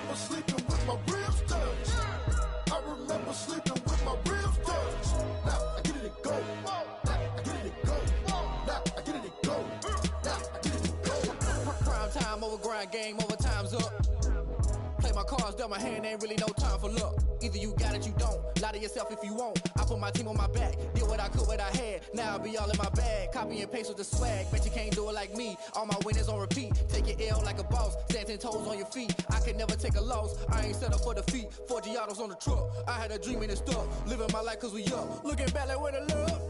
remember sleeping with my ribs touched. I remember sleeping with my ribs touched. Now I get it and go. Now I get it and go. Now I get it and go. Now I get it and go. Prime time over grind, game over, time's up. Play my cards, dealt my hand, ain't really no time for luck. Either you got it, you don't. Lie to yourself if you won't. I put my team on my back, did what I could, what I had. Now I'll be all in my bag, copy and paste with the swag. Bet you can't do it like me, all my winners on repeat. Take your L like a boss, stand 10 toes on your feet. I can never take a loss, I ain't set up for defeat. 4 Giottos on the truck, I had a dream and it stuck. Living my life cause we up, looking back like where the love.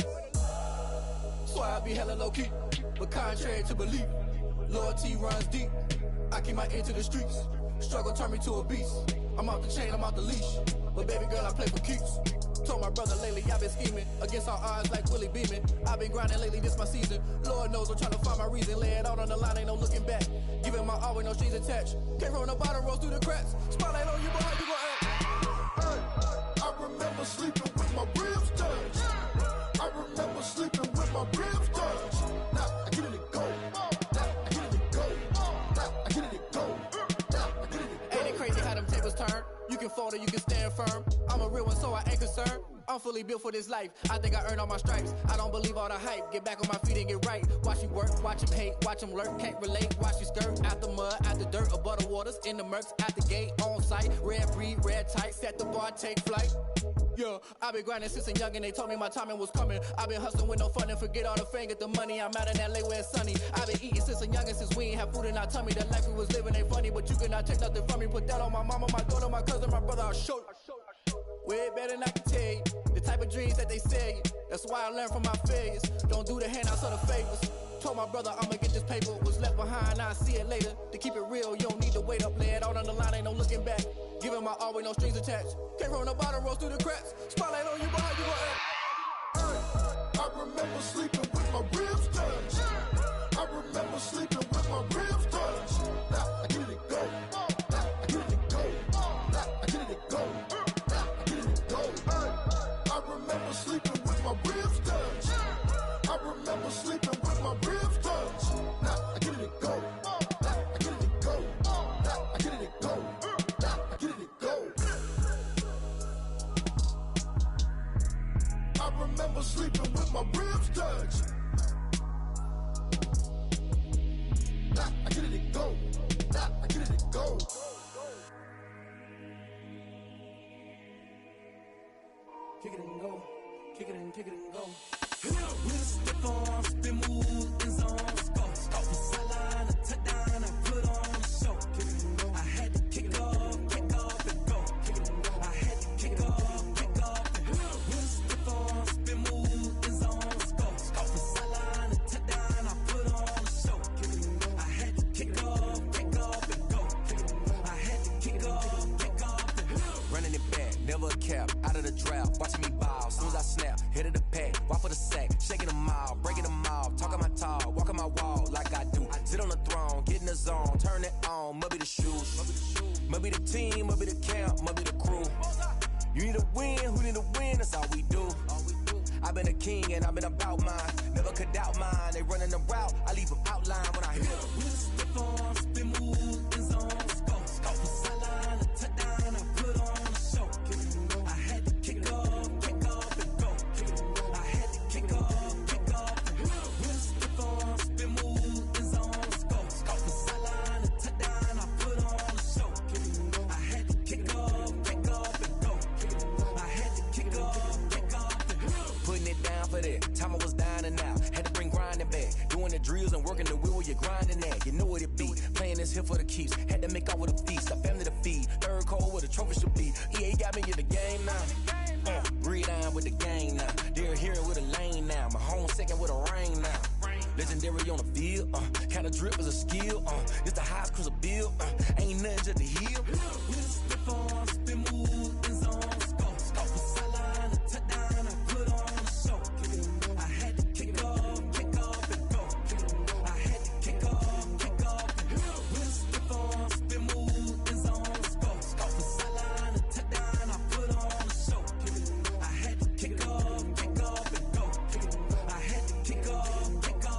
So I be hella low key, but contrary to belief, loyalty runs deep. I keep my ear to the streets. Struggle turned me to a beast. I'm off the chain, I'm off the leash. But baby girl, I play for keeps. Told my brother lately, I've been scheming against all odds like Willie Beeman. I've been grinding lately, this my season. Lord knows I'm trying to find my reason. Lay it out on the line, ain't no looking back. Giving my all with no strings attached. Came from the bottom, rose through the cracks. Spotlight on you, but how you gon' act? Hey, I remember sleeping with my ribs touched. I remember sleeping with my ribs touched. Now I get it and go. Now I get it and go. Now I get it and go. Crazy how them tables turn. You can fold or you can stand firm. I'm a real one, so I ain't concerned. I'm fully built for this life. I think I earned all my stripes. I don't believe all the hype. Get back on my feet and get right. Watch you work, watch him hate, watch him lurk. Can't relate, watch you skirt. Out the mud, out the dirt, above the waters, in the murks, out the gate, on site. Red breed, red tight, set the bar, take flight. Yeah, I been grinding since a youngin', they told me my timing was coming. I been hustling with no fun and forget all the fame, get the money. I'm out in LA where it's sunny. I been eating since a youngin', since we ain't have food in our tummy. The life we was living ain't funny, but you cannot take nothing from me. Put that on my mama, my daughter, my cousin, my brother, I'll show you. Way better than I can tell you. The type of dreams that they sell you. That's why I learned from my failures. Don't do the handouts or the favors. Told my brother I'ma get this paper. Was left behind, I'll see it later. To keep it real, you don't need to wait up. Lay it out on the line, ain't no looking back. Giving my all with no strings attached. Came from the bottom, rose through the cracks. Spotlight on you, but how you gon' act? I remember sleeping with my ribs touched. I remember sleeping with my ribs touched. Now I get it and go. Now I get it and go. Now I get it and go. Now I get it and go. I remember sleeping with my ribs touched. I remember sleeping with my ribs touched. Now I get it and go. Now I get it and go. Now I get it and go. Now I get it and go. I remember sleeping with my ribs touched. Now I get it and go. Now I get it and go. Kick it and go. Kick it and go. With a stiff arm, spin move in zone. Scope from sideline to touchdown, I put on a show. I had to kick off and go. I had to kick off and go. With a stiff arm, spin move in zone. Scope from sideline to touchdown, I put on a show. I had to kick off and go. I had to kick off and go. Running it back, never a cap, out of the drought, watching me ball. Soon as I snap, hit of the pack, walk for the sack, shaking them out, breaking them off, talking my talk, walking my wall like I do. Sit on the throne, get in the zone, turn it on, must be the shoes, must be the team, must be the camp, must be the crew. You need a win, who need a win, that's all we do. I've been a king and I've been about mine, never could doubt mine. They running the route, I leave them outline when I hit them. With a stiff arm, spin move in zone. Scope from sideline to touchdown, I put on a show. I had to kick off and go. I had to kick off and go. With a stiff arm, spin move in zone. Scope from sideline to touchdown, I put on a show. I had to kick off and go. I had to kick off and go. Putting it down for that, time I was dying and out. Had to bring grinding back, doing the drills and working the wheel where you're grinding at. You know what it be, playing this here for the keeps. Had to make out with a feast, a family to feed. Third cold where the trophy should be. EA got me in the game now. Breed on with the game now. They're here with a lane now. My home second with a rain now. Legendary on the field, kinda drip is a skill. It's the highest cruiser bill, ain't nothing just the hill. With a stiff arm, spin move in zone. Scope from sideline to touchdown, I put on a show. I had to kick off and go. I had to kick off and go. With a stiff arm, spin move in zone. Scope from sideline to touchdown, I put on a show. I had to kick off and go. I had to kick off and go.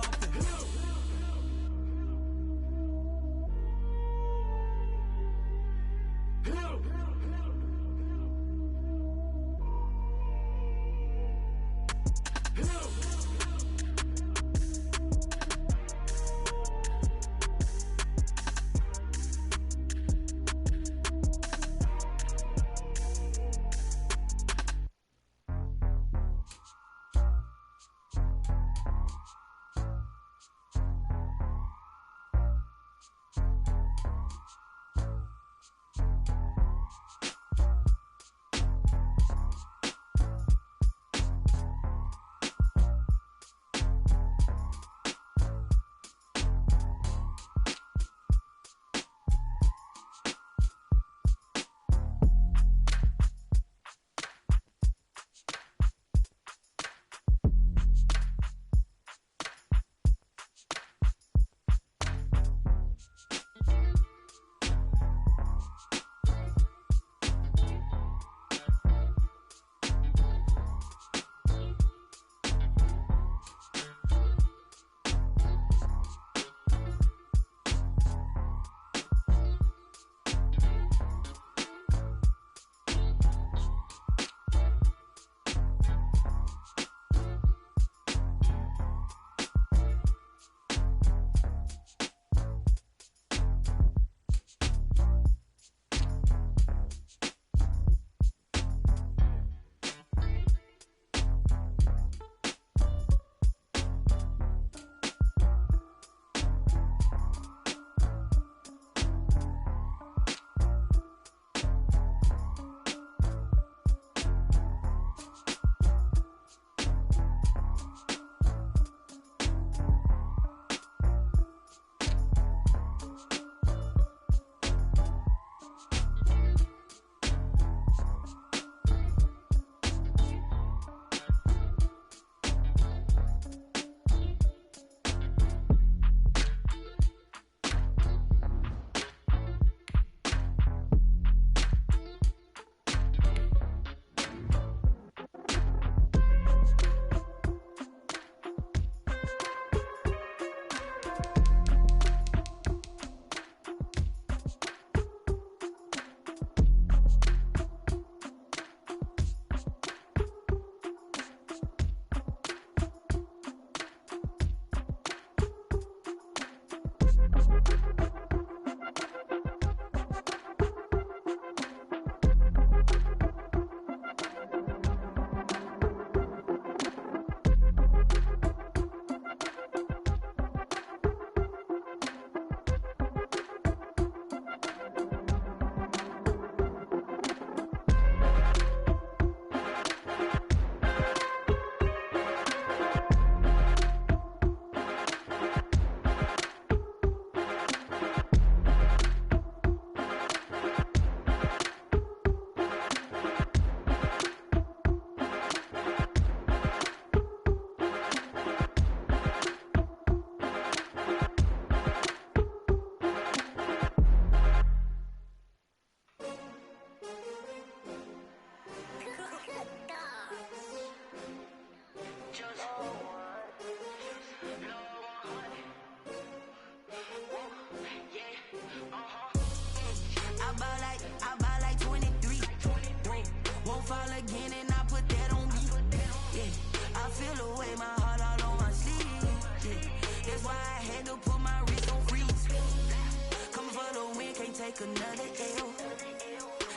take another L.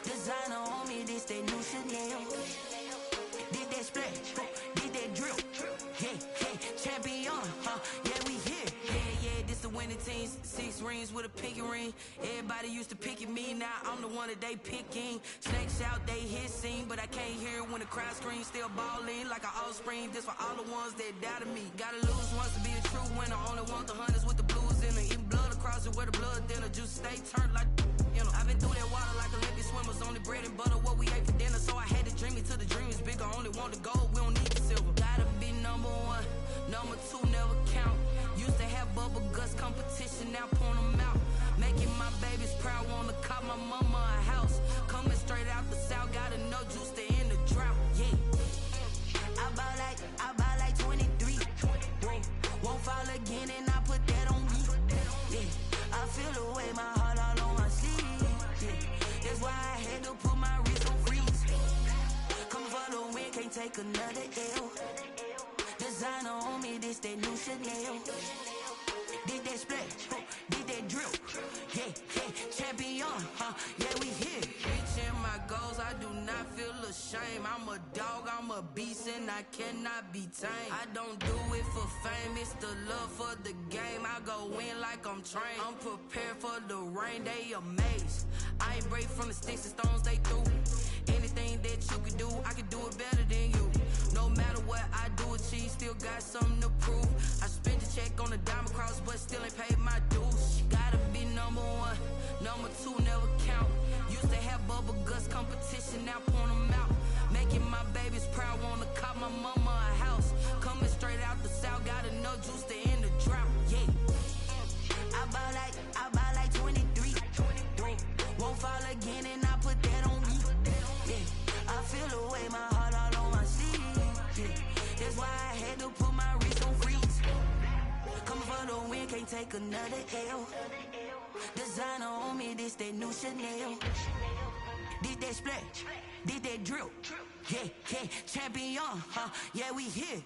Designer on me, this that new Chanel. Did that splash, did that drill. Yeah, yeah, champion, yeah, we here. Yeah, this the winning team. 6 rings with a pinky ring. Everybody used to pick at me, now I'm the one that they picking. Snakes out, they hissing, but I can't hear it when the crowd screams. Still balling like an offspring. This for all the ones that doubted me. Gotta lose once to be a true winner. Only want the hunters with the blues in it. Even blood across it where the blood thinner. Juice stay turned like, you know. I've been through that water like Olympic swimmers. Only bread and butter what we ate for dinner. So I had to dream it till the dream is bigger. Only want the gold, we don't need the silver. Gotta be number 1, number 2 never count. Used to have bubble guts competition, now point them out. Making my babies proud, wanna cop my mama a house. Coming straight out the south, gotta know juice to end the drought. Yeah, I buy like 23. Won't fall again and I put that on me. Yeah, I feel the way, my heart all on my sleeve. Yeah, that's why I had to put my wrist on freeze. Come for the win, can't take another L. Designer on me, this that new Chanel. Did that splash, did that drill. Yeah, champion, yeah, we here. Reaching my goals, I do not feel ashamed. I'm a dog, I'm a beast, and I cannot be tamed. I don't do it for fame, it's the love for the game. I go in like I'm trained. I'm prepared for the rain, they amazed. I ain't break from the sticks and stones they threw. Anything that you can do, I can do it better than you. No matter what I do, achieve, still got something to prove. I spent the check on the diamond cross, but still ain't paid my dues. Gotta be number one, number two never count. Used to have bubble guts competition, now point them out. Making my babies proud, wanna cop my mama a house. Coming straight out the south, got enough juice to end the drought. Yeah, I buy like 23. Won't fall again, and I put that on me. Yeah, I feel the way, my heart all on my sleeve. Yeah, that's why I had to put my wrist on freeze. Coming for the win, can't take another L. Designer on me, this that new Chanel. Did that splash, did that drill. Yeah, champion, yeah, we here.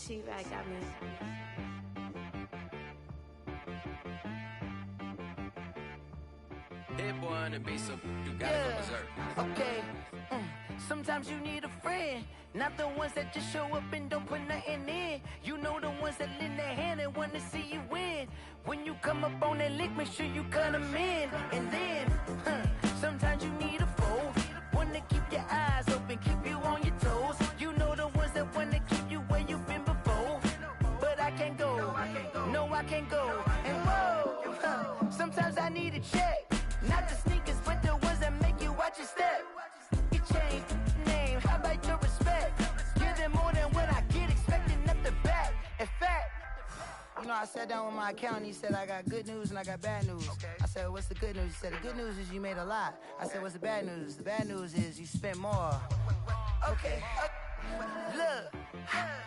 She-Rag got me. That boy on the beat, so you gotta go berserk. Okay. Sometimes you need a friend, not the ones that just show up and don't put nothing in. You know the ones that lend their hand and want to see you win. When you come up on that lick, make sure you cut them in. And then, sometimes you need a foe, one to keep your eyes open, keep you on your toes. You know the ones that want to keep you where you've been before. But I can't go, no I can't go. And whoa, sometimes I need a check, not the sneakers, but the ones that make you watch your step. You change name, how about your respect? Give them more than what I get, expecting nothing back. In fact, you know, I sat down with my accountant, he said I got good news and I got bad news. I said, well, what's the good news? He said, the good news is you made a lot. I said, what's the bad news? The bad news is you spent more. Okay. Look,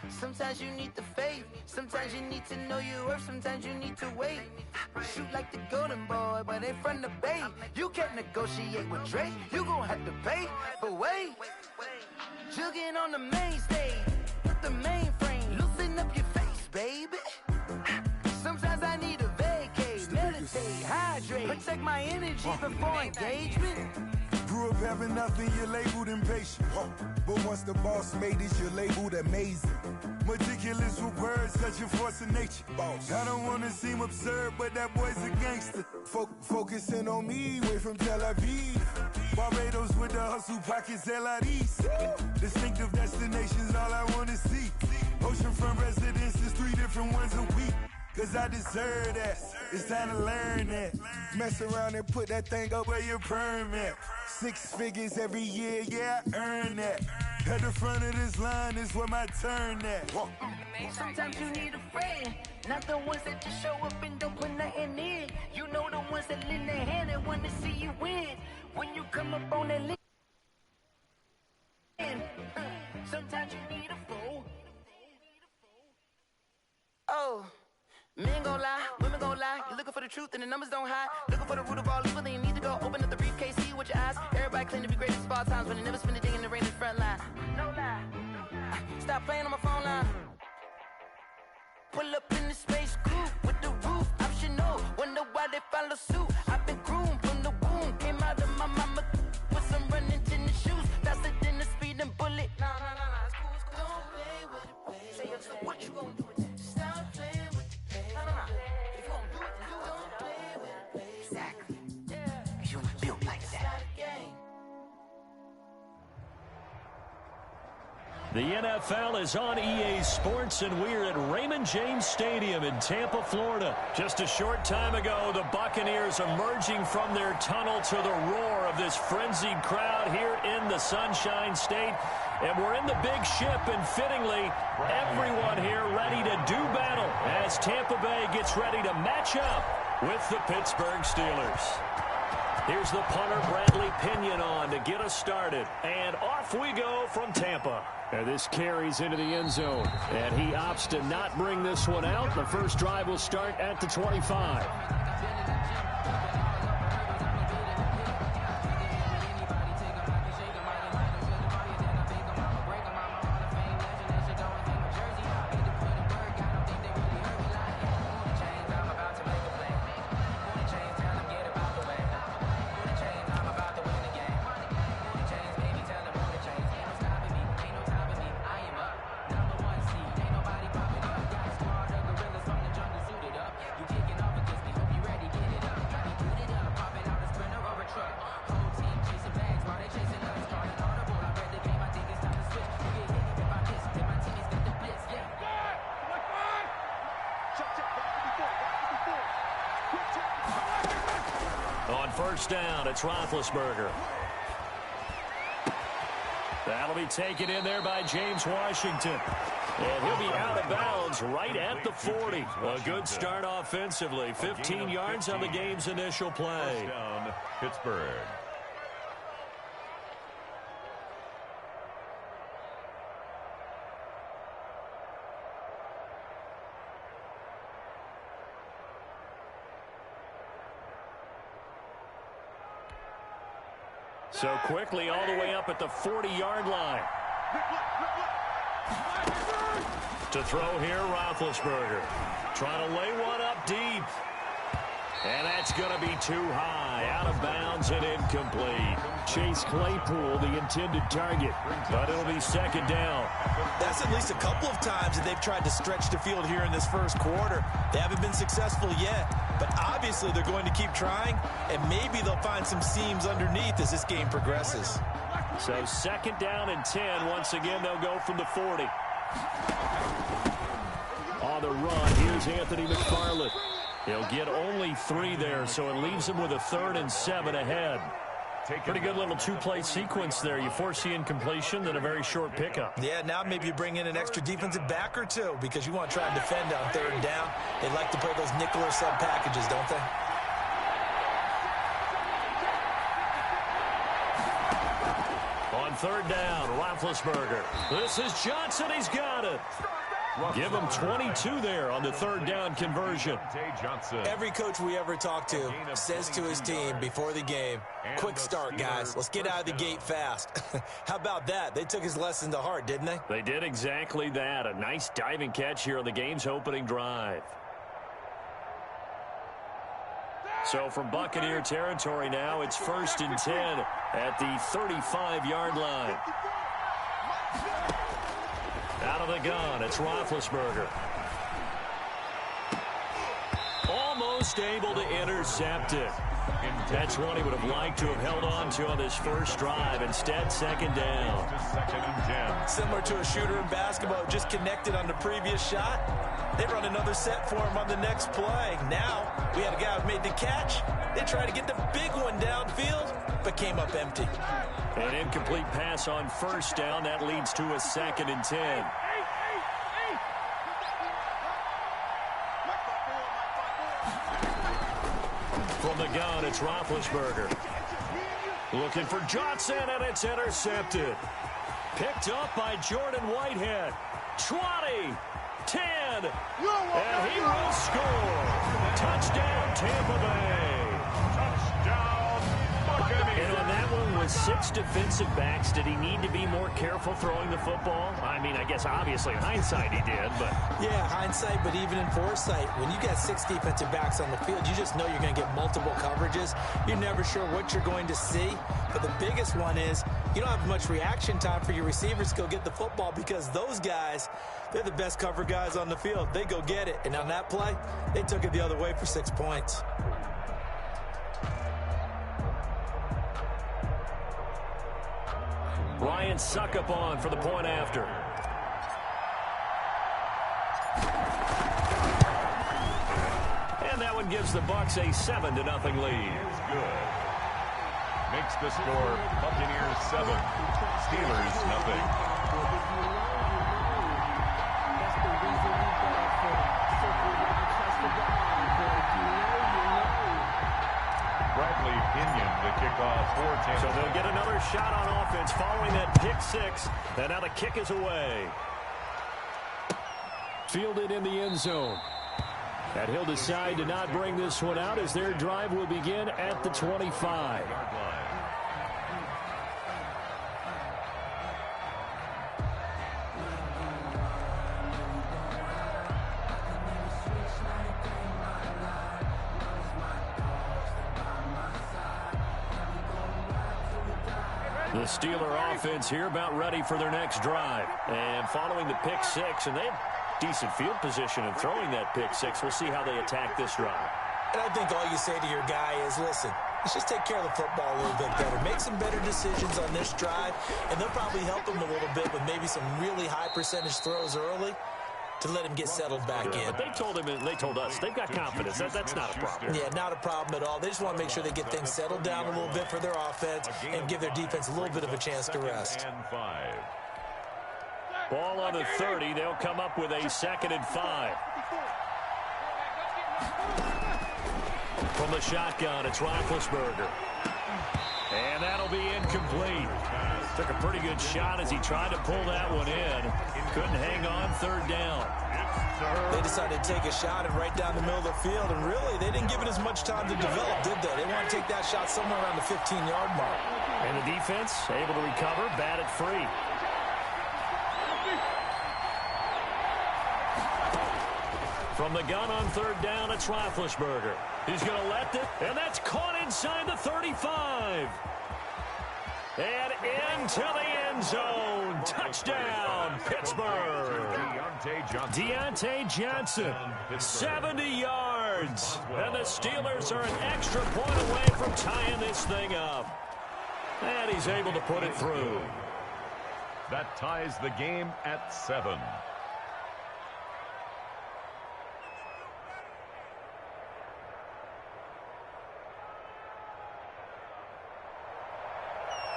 sometimes you need the faith, sometimes you need to know your worth, sometimes you need to wait. Shoot like the golden boy, but in front of the bay. You can't negotiate with Drake, you gon' have to pay. But wait, jugging on the main stage, with the mainframe, loosen up your face, baby. Sometimes I need a vacate, meditate, hydrate, protect my energy before engagement. Grew up having nothing, you're labeled impatient. But once the boss made it, you're labeled amazing. Meticulous with words, such a force of nature. I don't wanna seem absurd, but that boy's a gangster. Focusing on me, way from Tel Aviv. Barbados with the hustle pockets, LIDs. Distinctive destinations, all I wanna see. Oceanfront residences, 3 different ones a week. Cause I deserve that, it's time to learn that. Mess around and put that thing up where your perm at. 6 figures every year, yeah, I earn that. At the front of this line is where my turn at. Sometimes you need a friend, not the ones that just show up and don't put nothing in. You know the ones that lend their hand and want to see you win. When you come up on that list, sometimes you need a fool. Oh. Men gon' lie, women gon' lie. You're looking for the truth and the numbers don't hide. Looking for the root of all evil, then you need to go open up the briefcase, see with your eyes. Everybody claim to be greatest of all times, but they never spend a day in the rain in the front line. No lie. Stop playing on my phone line. Pull up in the space coupe with the roof optional. Wonder why they follow suit. I've been groomed from the womb. Came out of my mama with some running tennis shoes. Faster than the speeding bullet. Nah, it's cool, it's cool. Don't play with it, baby. Say what you gonna do with it? Stop playing with it. If you don't do it, then don't play with it, baby. Exactly. Yeah. You was built like that. The NFL is on EA Sports, and we're at Raymond James Stadium in Tampa, Florida. Just a short time ago, the Buccaneers emerging from their tunnel to the roar of this frenzied crowd here in the Sunshine State. And we're in the big ship, and fittingly, everyone here ready to do battle as Tampa Bay gets ready to match up with the Pittsburgh Steelers. Here's the punter, Bradley Pinion, on to get us started. And off we go from Tampa. And this carries into the end zone. And he opts to not bring this one out. The first drive will start at the 25. On first down, it's Roethlisberger. That'll be taken in there by James Washington. And he'll be out of bounds right at the 40. A good start offensively. 15 yards on the game's initial play. First down, Pittsburgh. So quickly all the way up at the 40-yard line. To throw here, Roethlisberger. Trying to lay one up deep. And that's going to be too high. Out of bounds and incomplete. Chase Claypool, the intended target. But it'll be second down. That's at least a couple of times that they've tried to stretch the field here in this first quarter. They haven't been successful yet. But obviously they're going to keep trying. And maybe they'll find some seams underneath as this game progresses. So second down and 10. Once again, they'll go from the 40. On the run, here's Anthony McFarland. He'll get only 3 there, so it leaves him with a 3rd and 7 ahead. Pretty good little two-play sequence there. You force the incompletion, then a very short pickup. Yeah, now maybe you bring in an extra defensive back or two because you want to try and defend on 3rd down. They like to play those nickel or sub packages, don't they? On 3rd down, Roethlisberger. This is Johnson. He's got it. Give him 22 there on the 3rd down conversion. Every coach we ever talk to says to his team before the game, quick start, guys. Let's get out of the gate fast. How about that? They took his lesson to heart, didn't they? They did exactly that. A nice diving catch here on the game's opening drive. So from Buccaneer territory now, it's 1st and 10 at the 35-yard line. Out of the gun, it's Roethlisberger. Almost able to intercept it. That's one he would have liked to have held on to on this first drive. Instead, second down. Similar to a shooter in basketball, just connected on the previous shot. They run another set for him on the next play. Now, we had a guy who made the catch. They tried to get the big one downfield, but came up empty. An incomplete pass on first down. That leads to a 2nd and 10. From the gun, it's Roethlisberger. Looking for Johnson, and it's intercepted. Picked up by Jordan Whitehead. 20, 10, and he will score. Touchdown, Tampa Bay. Touchdown, Buccaneers. And on that one, with 6 defensive backs, did he need to be more careful throwing the football? I mean, I guess obviously in hindsight he did, but... Yeah, hindsight, but even in foresight, when you got 6 defensive backs on the field, you just know you're going to get multiple coverages. You're never sure what you're going to see. But the biggest one is you don't have much reaction time for your receivers to go get the football because those guys, they're the best cover guys on the field. They go get it. And on that play, they took it the other way for 6 points. Ryan Suckup on for the point after. And that one gives the Bucs a 7-0 lead. Is good. Makes the score Buccaneers 7, Steelers nothing. Bradley Pinion to kick off for Tampa. So they'll get another shot on offense following that pick six. And now the kick is away. Fielded in the end zone. And he'll decide to not bring this one out as their drive will begin at the 25. The Steeler offense here about ready for their next drive. And following the pick six, and they have decent field position in throwing that pick six. We'll see how they attack this drive. And I think all you say to your guy is, listen, let's just take care of the football a little bit better. Make some better decisions on this drive, and they'll probably help him a little bit with maybe some really high percentage throws early to let him get settled back in. But they told him, and they told us, they've got confidence. That's not a problem. Yeah, not a problem at all. They just want to make sure they get things settled down a little bit for their offense and give their defense a little bit of a chance to rest. Ball on the 30. They'll come up with a 2nd and 5. From the shotgun, it's Roethlisberger. And that'll be incomplete. Took a pretty good shot as he tried to pull that one in. Couldn't hang on 3rd down. They decided to take a shot and right down the middle of the field, and really, they didn't give it as much time to develop, did they? They want to take that shot somewhere around the 15-yard mark. And the defense able to recover, bat it free. From the gun on 3rd down, it's Roethlisberger. He's going to let it, and that's caught inside the 35. And into the end zone. Touchdown, Pittsburgh. Deontay Johnson, 70 yards. And the Steelers are an extra point away from tying this thing up. And he's able to put it through. That ties the game at 7.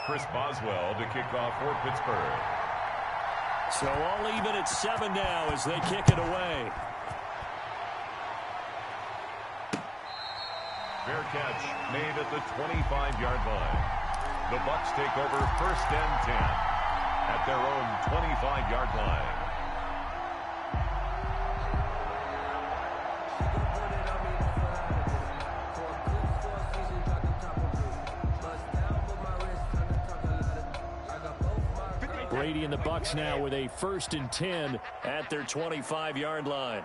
Chris Boswell to kick off for Pittsburgh. So all even at 7 now as they kick it away. Fair catch made at the 25-yard line. The Bucs take over 1st and 10 at their own 25-yard line. Brady and the Bucs now with a 1st and 10 at their 25-yard line.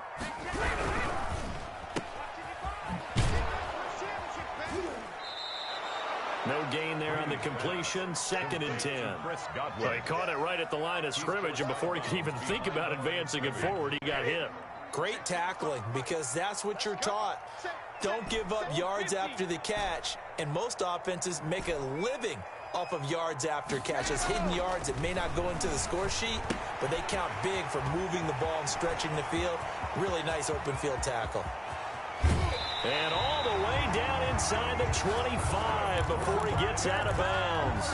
No gain there on the completion. 2nd and 10. So he caught it right at the line of scrimmage, and before he could even think about advancing it forward, he got hit. Great tackling, because that's what you're taught. Don't give up yards after the catch, and most offenses make a living off of yards after catches. Hidden yards that may not go into the score sheet, but they count big for moving the ball and stretching the field. Really nice open field tackle. And all the way down inside the 25 before he gets out of bounds.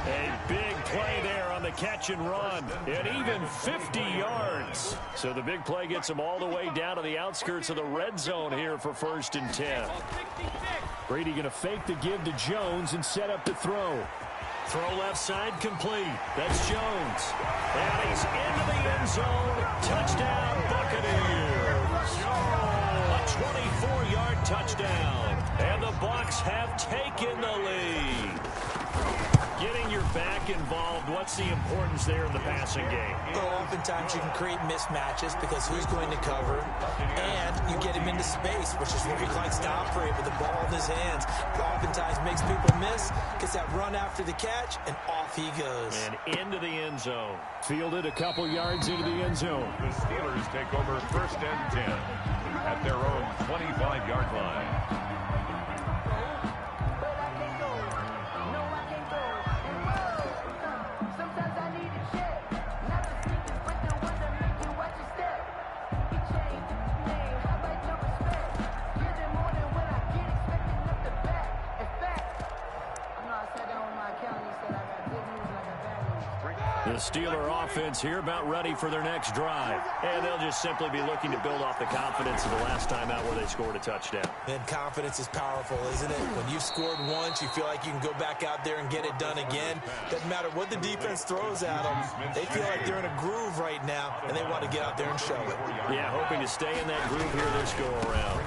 A big play there on the catch and run, and even 50 yards. So the big play gets him all the way down to the outskirts of the red zone here for 1st and 10. Brady going to fake the give to Jones and set up the throw. Throw left side complete. That's Jones. And he's into the end zone. Touchdown, Buccaneers. A 24-yard touchdown. And the Bucs have taken the lead. Getting your back involved, what's the importance there in the passing game? Well, oftentimes you can create mismatches because who's going to cover, and you get him into space, which is where he likes to operate with the ball in his hands. Oftentimes makes people miss, gets that run after the catch, and off he goes. And into the end zone. Fielded a couple yards into the end zone. The Steelers take over 1st and 10 at their own 25-yard line. The Steeler offense here about ready for their next drive. And they'll just simply be looking to build off the confidence of the last time out where they scored a touchdown. And confidence is powerful, isn't it? When you've scored once, you feel like you can go back out there and get it done again. Doesn't matter what the defense throws at them. They feel like they're in a groove right now, and they want to get out there and show it. Yeah, hoping to stay in that groove here this go-around.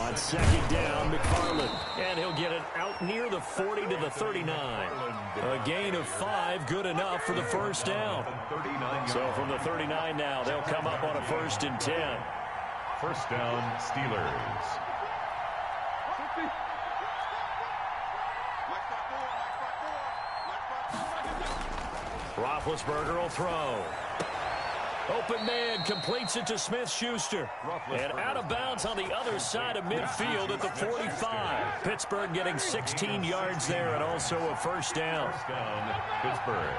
On second down, McFarland. And he'll get it out near the 40 to the 39. A gain of 5, good enough for the first down. So from the 39 now, they'll come up on a 1st and 10. First down, Steelers. Roethlisberger will throw. Open man completes it to Smith-Schuster. And out of bounds on the other side of midfield at the 45. Pittsburgh getting 16 yards there and also a first down. Pittsburgh.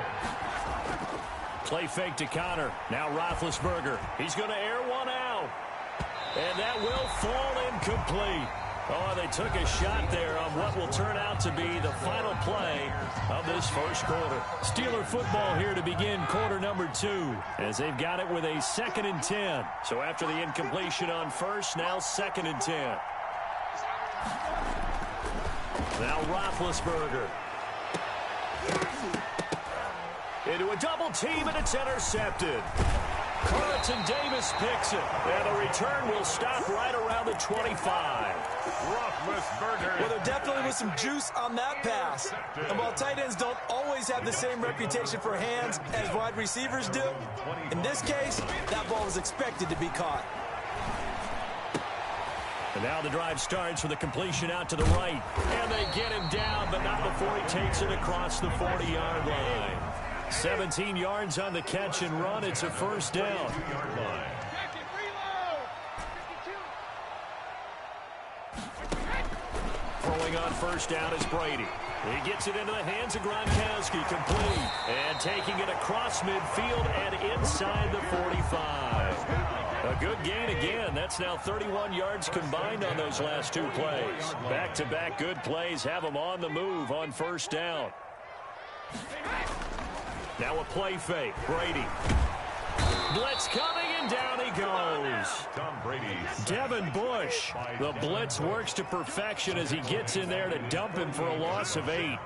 Play fake to Connor. Now Roethlisberger. He's going to air one out. And that will fall incomplete. Oh, they took a shot there on what will turn out to be the final play of this first quarter. Steeler football here to begin quarter number 2 as they've got it with a 2nd and 10. So after the incompletion on first, now 2nd and 10. Now Roethlisberger. Into a double team, and it's intercepted. Carlton Davis picks it, and the return will stop right around the 25. Roethlisberger. Well, there definitely was some juice on that pass. And while tight ends don't always have the same reputation for hands as wide receivers do, in this case, that ball was expected to be caught. And now the drive starts with a completion out to the right. And they get him down, but not before he takes it across the 40-yard line. 17 yards on the catch and run. It's a first down. Throwing on first down is Brady. He gets it into the hands of Gronkowski, complete. And taking it across midfield and inside the 45. A good gain again. That's now 31 yards combined on those last 2 plays. Back-to-back good plays have them on the move on first down. Now a play fake. Brady. Blitz coming, and down he goes. Tom Brady. Devin Bush. The blitz works to perfection as he gets in there to dump him for a loss of 8.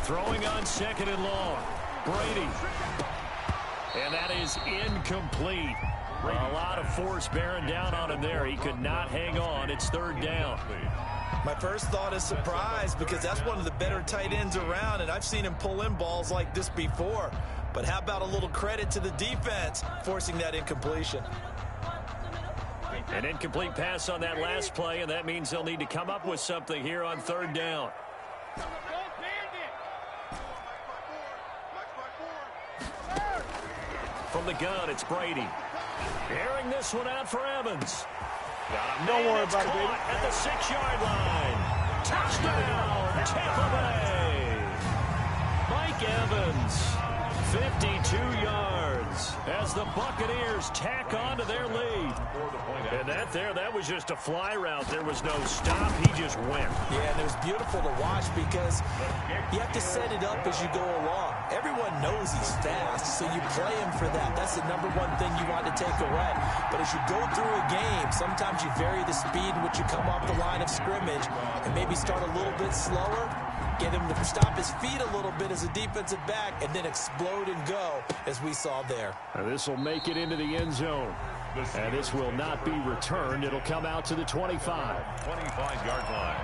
Throwing on 2nd and long. Brady. And that is incomplete. A lot of force bearing down on him there. He could not hang on. It's 3rd down. My first thought is surprise because that's one of the better tight ends around, and I've seen him pull in balls like this before. But how about a little credit to the defense forcing that incompletion? An incomplete pass on that last play, and that means they'll need to come up with something here on 3rd down. From the gun, it's Brady. Airing this one out for Evans. Don't worry about it, baby. At the 6-yard line. Touchdown, Tampa Bay. Mike Evans, 52 yards as the Buccaneers tack on to their lead. And that was just a fly route. There was no stop. He just went. Yeah, and it was beautiful to watch because you have to set it up as you go along. Everyone knows he's fast, so you play him for that. That's the #1 thing you want to take away. But as you go through a game, sometimes you vary the speed in which you come off the line of scrimmage and maybe start a little bit slower, get him to stop his feet a little bit as a defensive back, and then explode and go, as we saw there. And this will make it into the end zone. And this will not be returned. It'll come out to the 25. 25-yard line.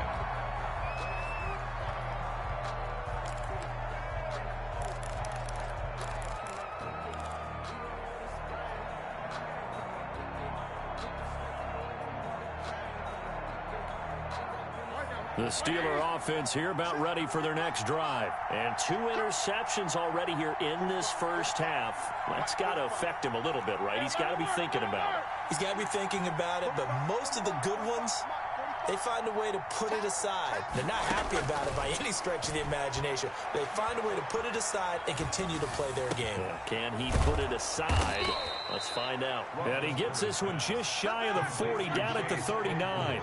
The Steeler offense here about ready for their next drive. And 2 interceptions already here in this first half. That's got to affect him a little bit, right? He's got to be thinking about it. He's got to be thinking about it, but most of the good ones they find a way to put it aside. They're not happy about it by any stretch of the imagination. They find a way to put it aside and continue to play their game. Yeah, can he put it aside? Let's find out. And he gets this one just shy of the 40, down at the 39.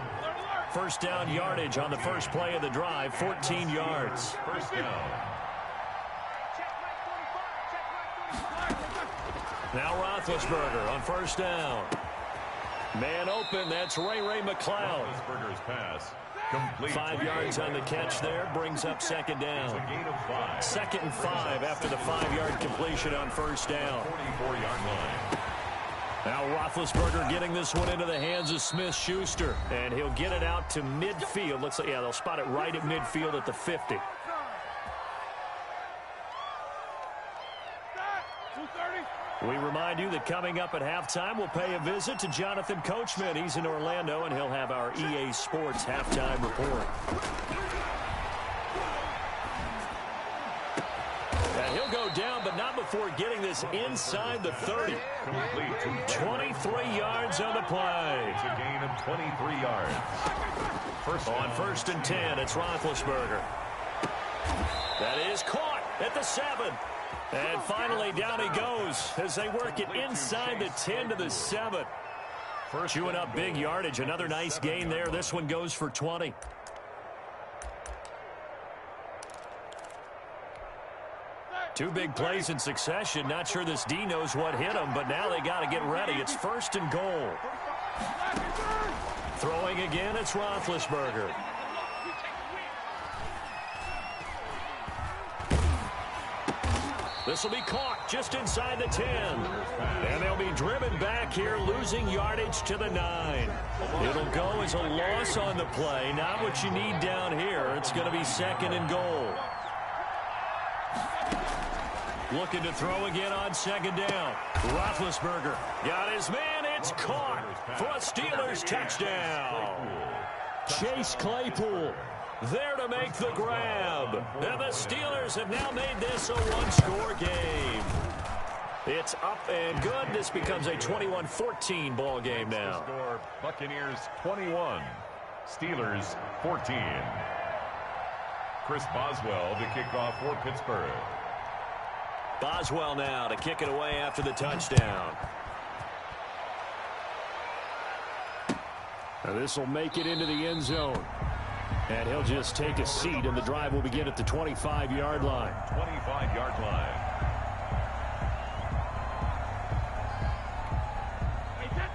First down yardage on the first play of the drive, 14 yards. First down. Now Roethlisberger on first down. Man open, that's Ray McCloud. Roethlisberger's pass. Complete. 5 yards on the catch there, brings up second down. It's a gain of 5. 2nd and 5 after the 5-yard completion on first down. 44-yard line. Now Roethlisberger getting this one into the hands of Smith-Schuster. And he'll get it out to midfield. Looks like, yeah, they'll spot it right at midfield at the 50. We remind you that coming up at halftime, we'll pay a visit to Jonathan Coachman. He's in Orlando, and he'll have our EA Sports halftime report. And he'll go down, but not before getting this inside the 30. Complete. 23 yards on the play. It's a gain of 23 yards. On first and 10, it's Roethlisberger. That is caught at the 7. And finally, down he goes as they work it inside the 10 to the 7. Chewing up big yardage. Another nice gain there. This one goes for 20. Two big plays in succession. Not sure this D knows what hit him, but now they got to get ready. It's first and goal. Throwing again, it's Roethlisberger. This will be caught just inside the 10. And they'll be driven back here, losing yardage to the 9. It'll go as a loss on the play. Not what you need down here. It's going to be second and goal. Looking to throw again on second down. Roethlisberger got his man. It's caught for a Steelers touchdown. Chase Claypool there to make the grab. And the Steelers have now made this a one-score game. It's up and good. This becomes a 21-14 ball game now. Score, Buccaneers 21, Steelers 14. Chris Boswell to kick off for Pittsburgh. Boswell now to kick it away after the touchdown. Now this will make it into the end zone. And he'll just take a seat, and the drive will begin at the 25-yard line. 25-yard line.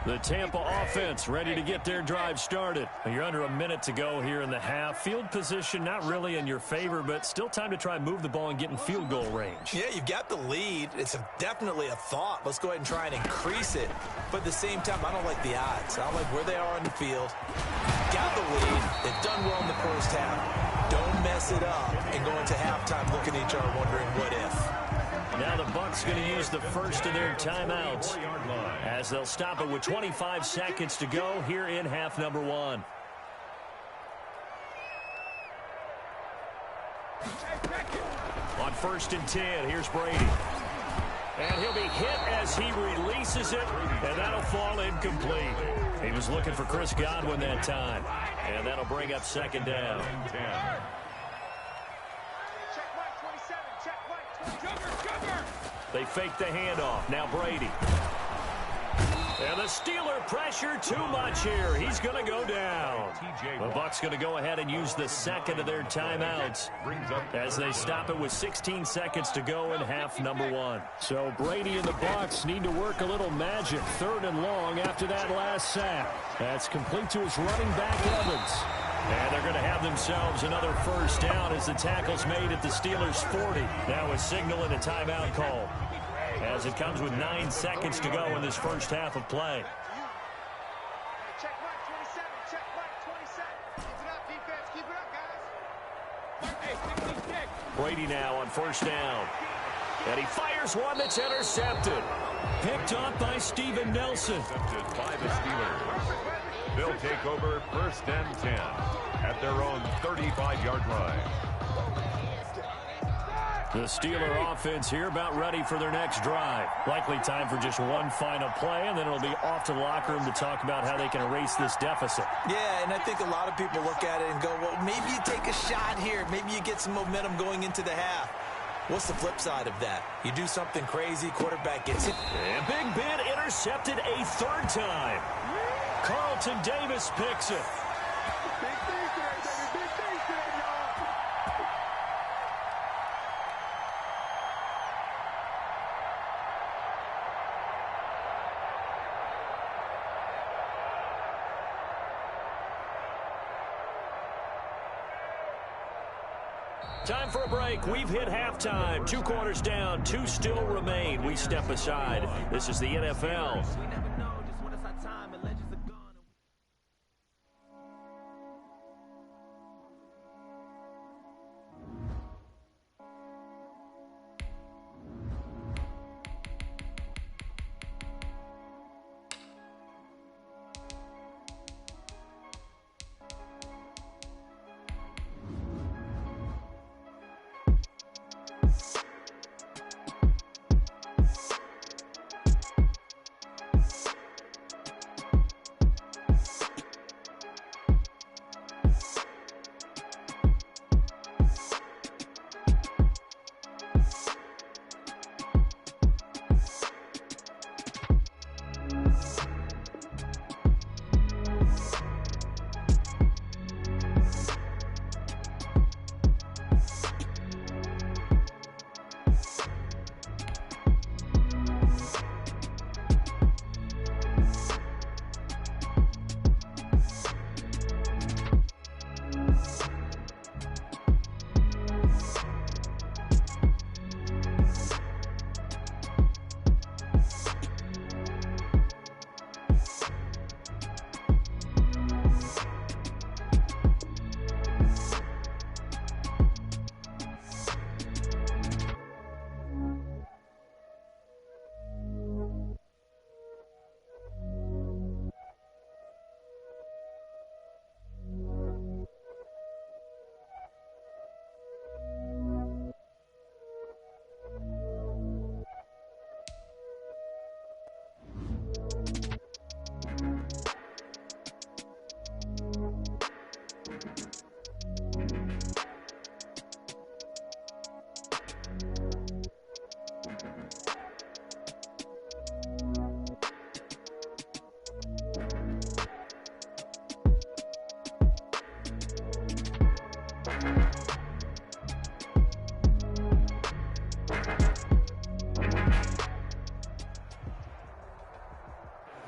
The Tampa offense ready to get their drive started. You're under a minute to go here in the half. Field position not really in your favor, but still time to try and move the ball and get in field goal range. Yeah, you've got the lead. It's definitely a thought. Let's go ahead and try and increase it. But at the same time, I don't like the odds. I don't like where they are on the field. Got the lead. They've done well in the first half. Don't mess it up and go into halftime looking at each other wondering what if. Now the Bucs going to use the first of their timeouts as they'll stop it with 25 seconds to go here in half number 1. On first and 10, here's Brady. And he'll be hit as he releases it, and that'll fall incomplete. He was looking for Chris Godwin that time, and that'll bring up second down. They fake the handoff. Now Brady. And the Steeler pressure too much here. He's going to go down. The Bucs going to go ahead and use the second of their timeouts as they stop it with 16 seconds to go in half number 1. So Brady and the Bucs need to work a little magic. 3rd and long after that last sack. That's complete to his running back, Evans. And they're going to have themselves another first down as the tackle's made at the Steelers' 40. Now a signal and a timeout call, as it comes with 9 seconds to go in this first half of play. Check mark 27, check mark 27. Keep it up, defense, keep it up, guys. Brady now on first down. And he fires one that's intercepted. Picked up by Steven Nelson. Intercepted by the Steelers. They'll take over first and 10 at their own 35-yard line. The Steeler offense here about ready for their next drive. Likely time for just one final play, and then it'll be off to the locker room to talk about how they can erase this deficit. Yeah, and I think a lot of people look at it and go, well, maybe you take a shot here. Maybe you get some momentum going into the half. What's the flip side of that? You do something crazy, quarterback gets hit. And Big Ben intercepted a third time. Carlton Davis picks it. Big things today, baby. Big things today, y'all. Time for a break. We've hit halftime. 2 quarters down. 2 still remain. We step aside. This is the NFL. We never know just when it's our time and legends are gone.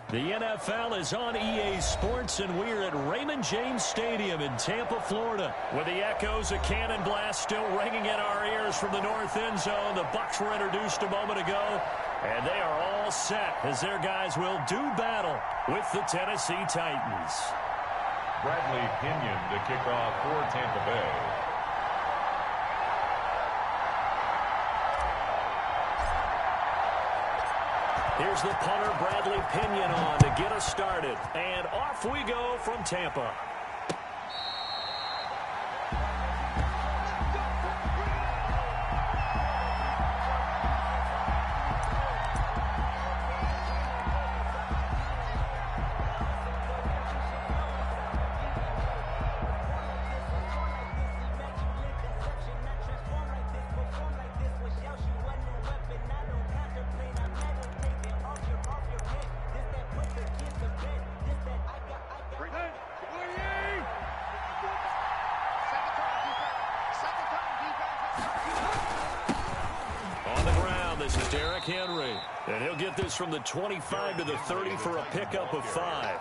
The NFL is on EA Sports, and we're at Raymond James Stadium in Tampa, Florida, with the echoes of cannon blast still ringing in our ears from the north end zone. The Bucs were introduced a moment ago, and they are all set as their guys will do battle with the Tennessee Titans. Bradley Pinion to kick off for Tampa Bay. Here's the punter, Bradley Pinion, on to get us started. And off we go from Tampa. And he'll get this from the 25 to the 30 for a pickup of 5.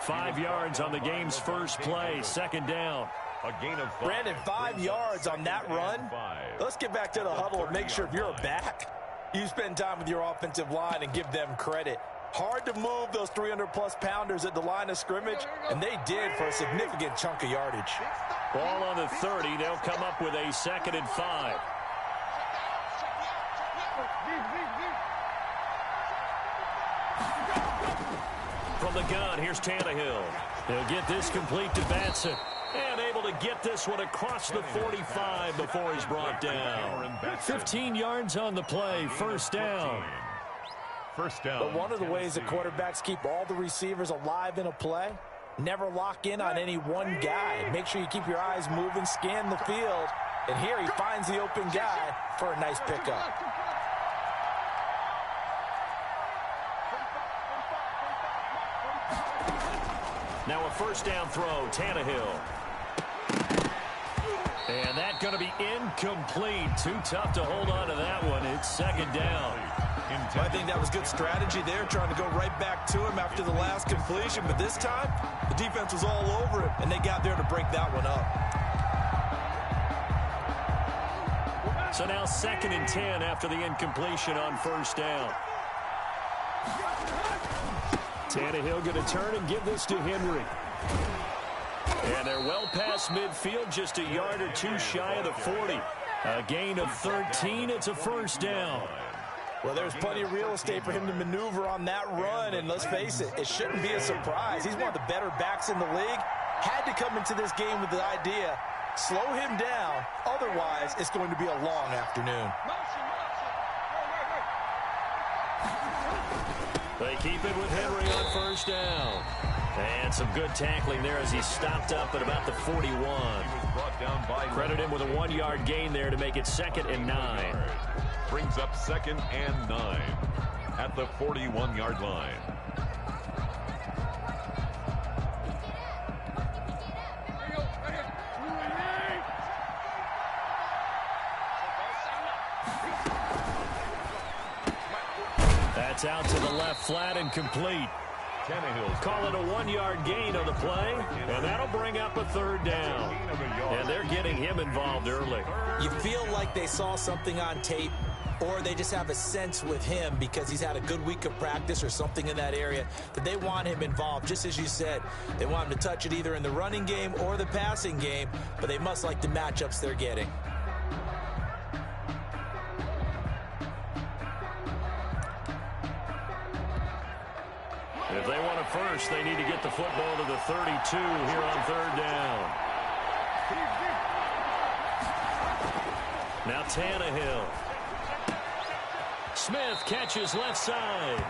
5 yards on the game's first play, second down. A gain of 5. Brandon, 5 yards on that run. Let's get back to the huddle and make sure if you're a back, you spend time with your offensive line and give them credit. Hard to move those 300-plus pounders at the line of scrimmage, and they did for a significant chunk of yardage. Ball on the 30. They'll come up with a 2nd and 5. From the gun, here's Tannehill. He'll get this complete to Batson. And able to get this one across the 45 before he's brought down. 15 yards on the play, first down. First down. But one of the ways that quarterbacks keep all the receivers alive in a play, never lock in on any one guy. Make sure you keep your eyes moving, scan the field. And here he finds the open guy for a nice pickup. Now a first down throw, Tannehill. And that's going to be incomplete. Too tough to hold on to that one. It's second down. I think that was good strategy there, trying to go right back to him after the last completion. But this time, the defense was all over him, and they got there to break that one up. So now 2nd and 10 after the incompletion on first down. Tannehill going to turn and give this to Henry. And they're well past midfield, just a yard or two shy of the 40. A gain of 13. It's a first down. Well, there's plenty of real estate for him to maneuver on that run. And let's face it, it shouldn't be a surprise. He's one of the better backs in the league. Had to come into this game with the idea, slow him down. Otherwise, it's going to be a long afternoon. They keep it with Henry on first down. And some good tackling there as he stopped up at about the 41. Credit him with a 1-yard gain there to make it 2nd and 9. Brings up 2nd and 9 at the 41-yard line. That's out to the left flat and complete. Call it a 1-yard gain on the play, and that'll bring up a third down. And they're getting him involved early. You feel like they saw something on tape, or they just have a sense with him because he's had a good week of practice or something in that area that they want him involved. Just as you said, they want him to touch it either in the running game or the passing game, but they must like the matchups they're getting. If they want a first, they need to get the football to the 32 here on third down. Now Tannehill. Smith catches left side.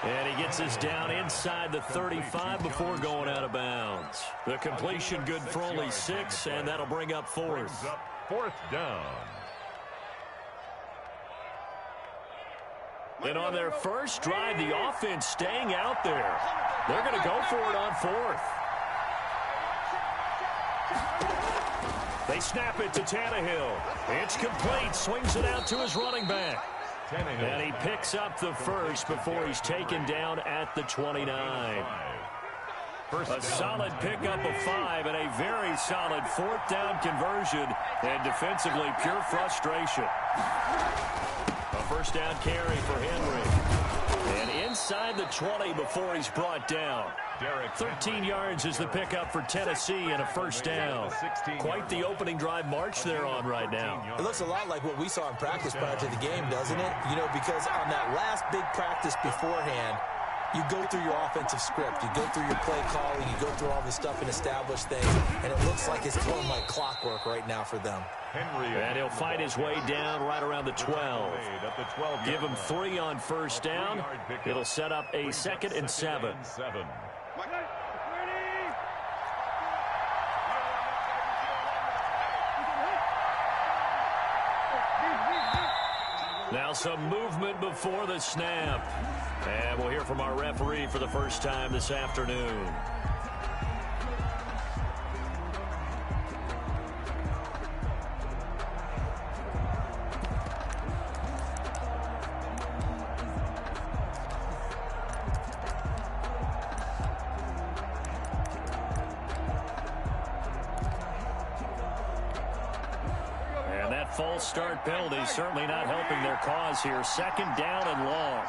And he gets us down inside the 35 before going out of bounds. The completion good for only 6, and that'll bring up 4th. Fourth down. And on their first drive, the offense staying out there. They're going to go for it on 4th. They snap it to Tannehill. It's complete. Swings it out to his running back. And he picks up the first before he's taken down at the 29. A solid pickup of 5 and a very solid 4th down conversion. And defensively, pure frustration. A first down carry for Henry. And inside the 20 before he's brought down. 13 yards is the pickup for Tennessee and a first down. Quite the opening drive march they're on right now. It looks a lot like what we saw in practice prior to the game, doesn't it? You know, because on that last big practice beforehand, you go through your offensive script. You go through your play calling. You go through all this stuff and establish things. And it looks like it's flowing like clockwork right now for them. And he'll fight his way down right around the 12. Give him 3 on first down. It'll set up a 2nd and 7. Now some movement before the snap. And we'll hear from our referee for the first time this afternoon. False start penalty certainly not helping their cause here. 2nd down and long.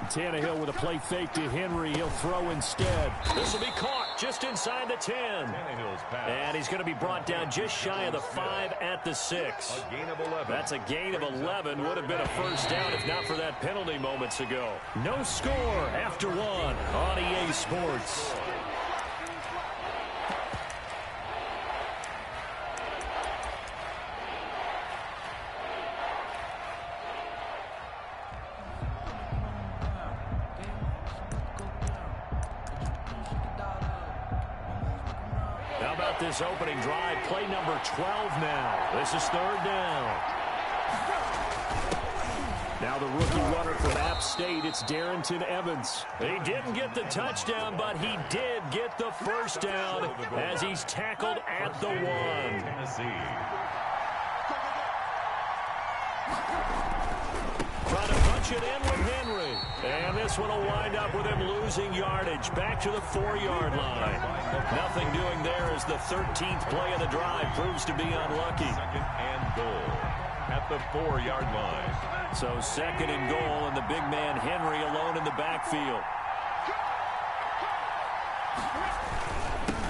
Tannehill with a play fake to Henry. He'll throw instead. This will be caught. just inside the 10. And he's going to be brought down just shy of the 5 at the 6. A gain of 11. That's a gain of 11. Would have been a first down if not for that penalty moments ago. No score after 1 on EA Sports. How about this opening drive? Play number 12 now. This is 3rd down. Now the rookie runner from App State, it's Darrington Evans. He didn't get the touchdown, but he did get the first down as he's tackled at the 1. Trying to punch it in with Henry. And this one will wind up with him losing yardage. Back to the 4-yard line. Nothing doing there as the 13th play of the drive proves to be unlucky. 2nd and goal at the 4-yard line. So 2nd and goal, and the big man Henry alone in the backfield.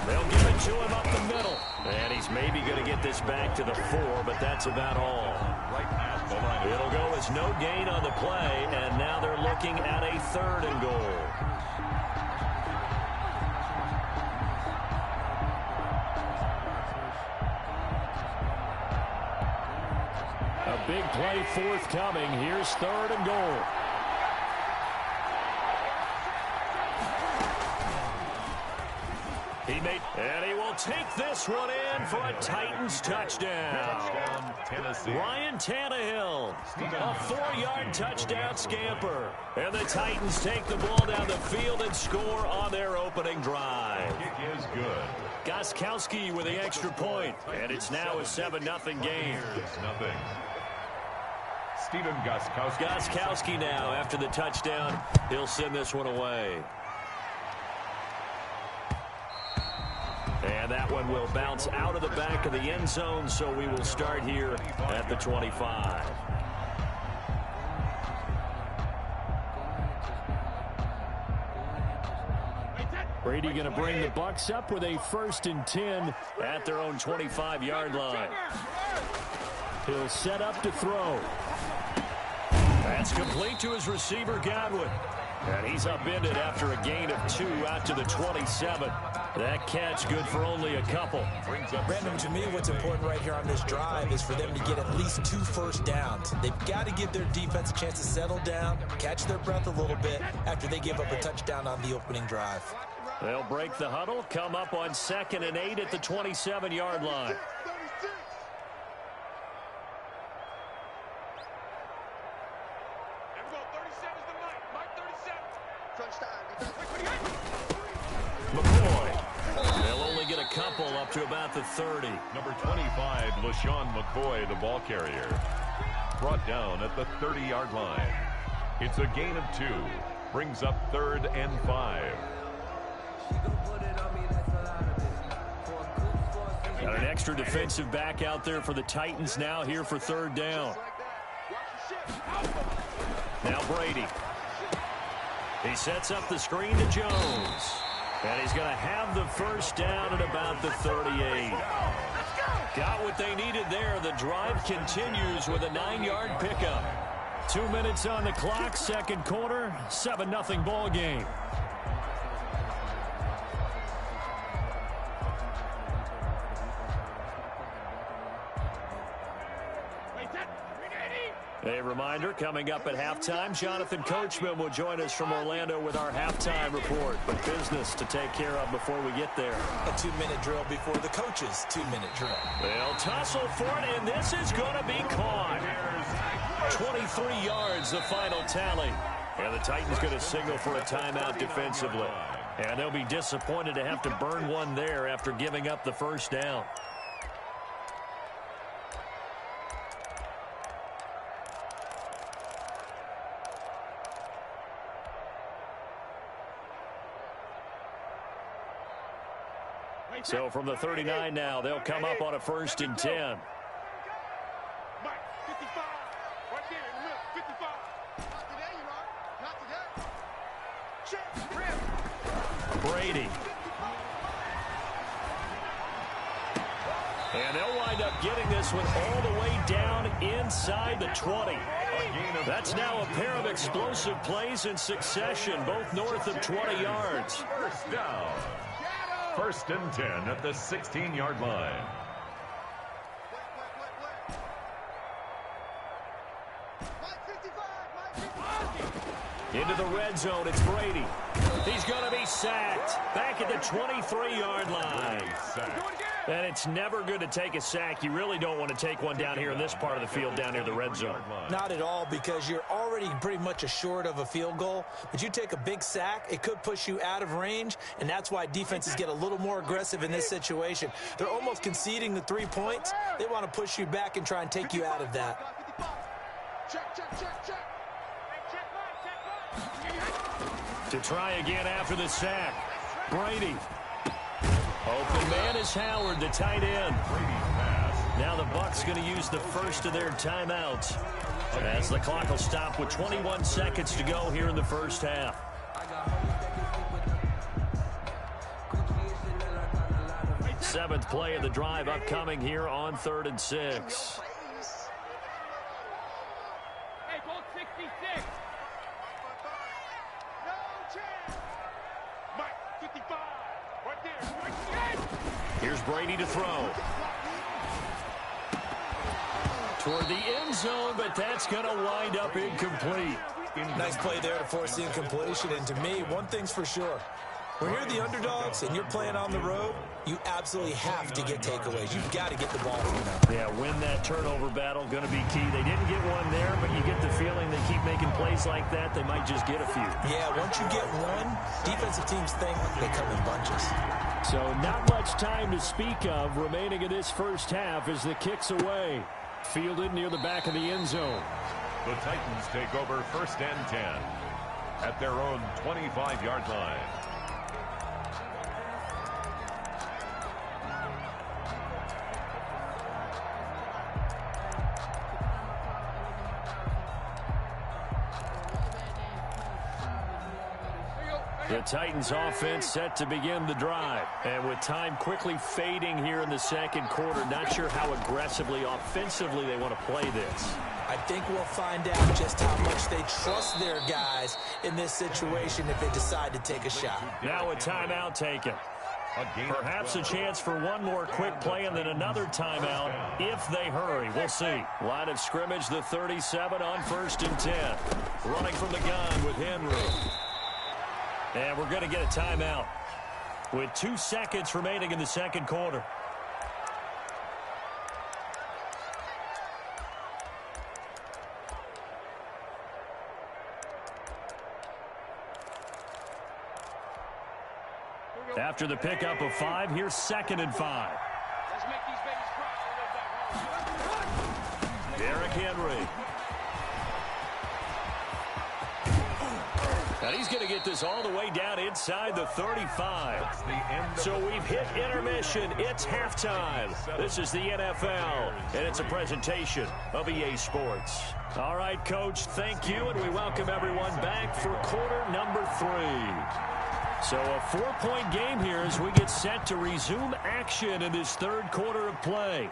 They'll give it to him up the middle. And he's maybe going to get this back to the 4, but that's about all. Right at the line. It'll go as no gain on the play, and now they're looking at a 3rd and goal. A big play forthcoming. Here's 3rd and goal. And he will take this one in for a Titans touchdown. Tennessee. Ryan Tannehill, a 4-yard touchdown scamper. And the Titans take the ball down the field and score on their opening drive. Kick is good. Gostkowski with the extra point, and it's now a 7-0 game. 6-0. Stephen Gostkowski. Gostkowski now, after the touchdown, he'll send this one away. And that one will bounce out of the back of the end zone, so we will start here at the 25. Brady going to bring the Bucs up with a 1st and 10 at their own 25-yard line. He'll set up to throw. That's complete to his receiver, Godwin. And he's upended after a gain of 2 out to the 27. That catch good for only a couple. Brandon, to me, what's important right here on this drive is for them to get at least 2 first downs. They've got to give their defense a chance to settle down, catch their breath a little bit after they give up a touchdown on the opening drive. They'll break the huddle, come up on 2nd and 8 at the 27-yard line. McCoy. They'll only get a couple up to about the 30. Number 25, LaShawn McCoy, the ball carrier. Brought down at the 30-yard line. It's a gain of 2. Brings up 3rd and 5. Got an extra defensive back out there for the Titans now here for 3rd down. Now Brady. He sets up the screen to Jones. And he's going to have the first down at about the 38. Got what they needed there. The drive continues with a 9-yard pickup. 2 minutes on the clock, 2nd quarter, 7-0 ball game. A reminder, coming up at halftime, Jonathan Coachman will join us from Orlando with our halftime report. But business to take care of before we get there. A 2-minute drill before the coach's 2-minute drill. They'll tussle for it, and this is going to be caught. 23 yards, the final tally. And the Titans going to signal for a timeout defensively. And they'll be disappointed to have to burn one there after giving up the first down. So from the 39 now, they'll come up on a 1st and 10. Brady. And they'll wind up getting this one all the way down inside the 20. That's now a pair of explosive plays in succession, both north of 20 yards. First down. 1st and 10 at the 16-yard line. Into the red zone, it's Brady. He's going to be sacked. Back at the 23-yard line. And it's never good to take a sack. You really don't want to take one down here in this part of the field, down near the red zone. Not at all, because you're already pretty much assured of a field goal. But you take a big sack, it could push you out of range, and that's why defenses get a little more aggressive in this situation. They're almost conceding the 3 points. They want to push you back and try and take you out of that. To try again after the sack. Brady. Open man is Howard, the tight end. Now the Bucs going to use the first of their timeouts, as the clock will stop with 21 seconds to go here in the first half. Seventh play of the drive upcoming here on 3rd and 6. Here's Brady to throw. Toward the end zone, but that's going to wind up incomplete. Nice play there to force the incompletion. And to me, one thing's for sure. When you're the underdogs and you're playing on the road, you absolutely have to get takeaways. You've got to get the ball from them. Yeah, win that turnover battle, going to be key. They didn't get one there, but you get the feeling they keep making plays like that, they might just get a few. Yeah, once you get one, defensive teams think they come in bunches. So not much time to speak of remaining in this first half as the kick's away. Fielded near the back of the end zone. The Titans take over 1st and 10 at their own 25-yard line. The Titans offense set to begin the drive. And with time quickly fading here in the second quarter, not sure how aggressively, offensively they want to play this. I think we'll find out just how much they trust their guys in this situation if they decide to take a shot. Now a timeout taken. Perhaps a chance for one more quick play and then another timeout if they hurry. We'll see. Line of scrimmage, the 37 on 1st and 10. Running from the gun with Henry. And we're going to get a timeout with 2 seconds remaining in the second quarter. After the pickup of 5, here's 2nd and 5. Let's make these babies cry. Derrick Henry. And he's going to get this all the way down inside the 35. So we've hit intermission. It's halftime. This is the NFL, and it's a presentation of EA Sports. All right, Coach, thank you, and we welcome everyone back for quarter number 3. So a 4-point game here as we get set to resume action in this third quarter of play.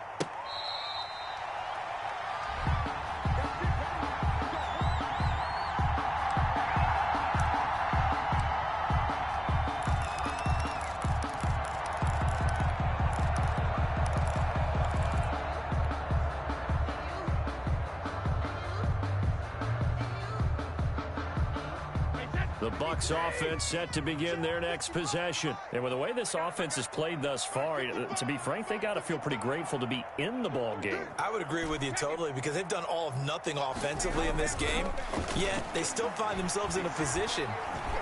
The Bucs offense set to begin their next possession. And with the way this offense has played thus far, to be frank, they got to feel pretty grateful to be in the ball game. I would agree with you totally because they've done all of nothing offensively in this game, yet they still find themselves in a position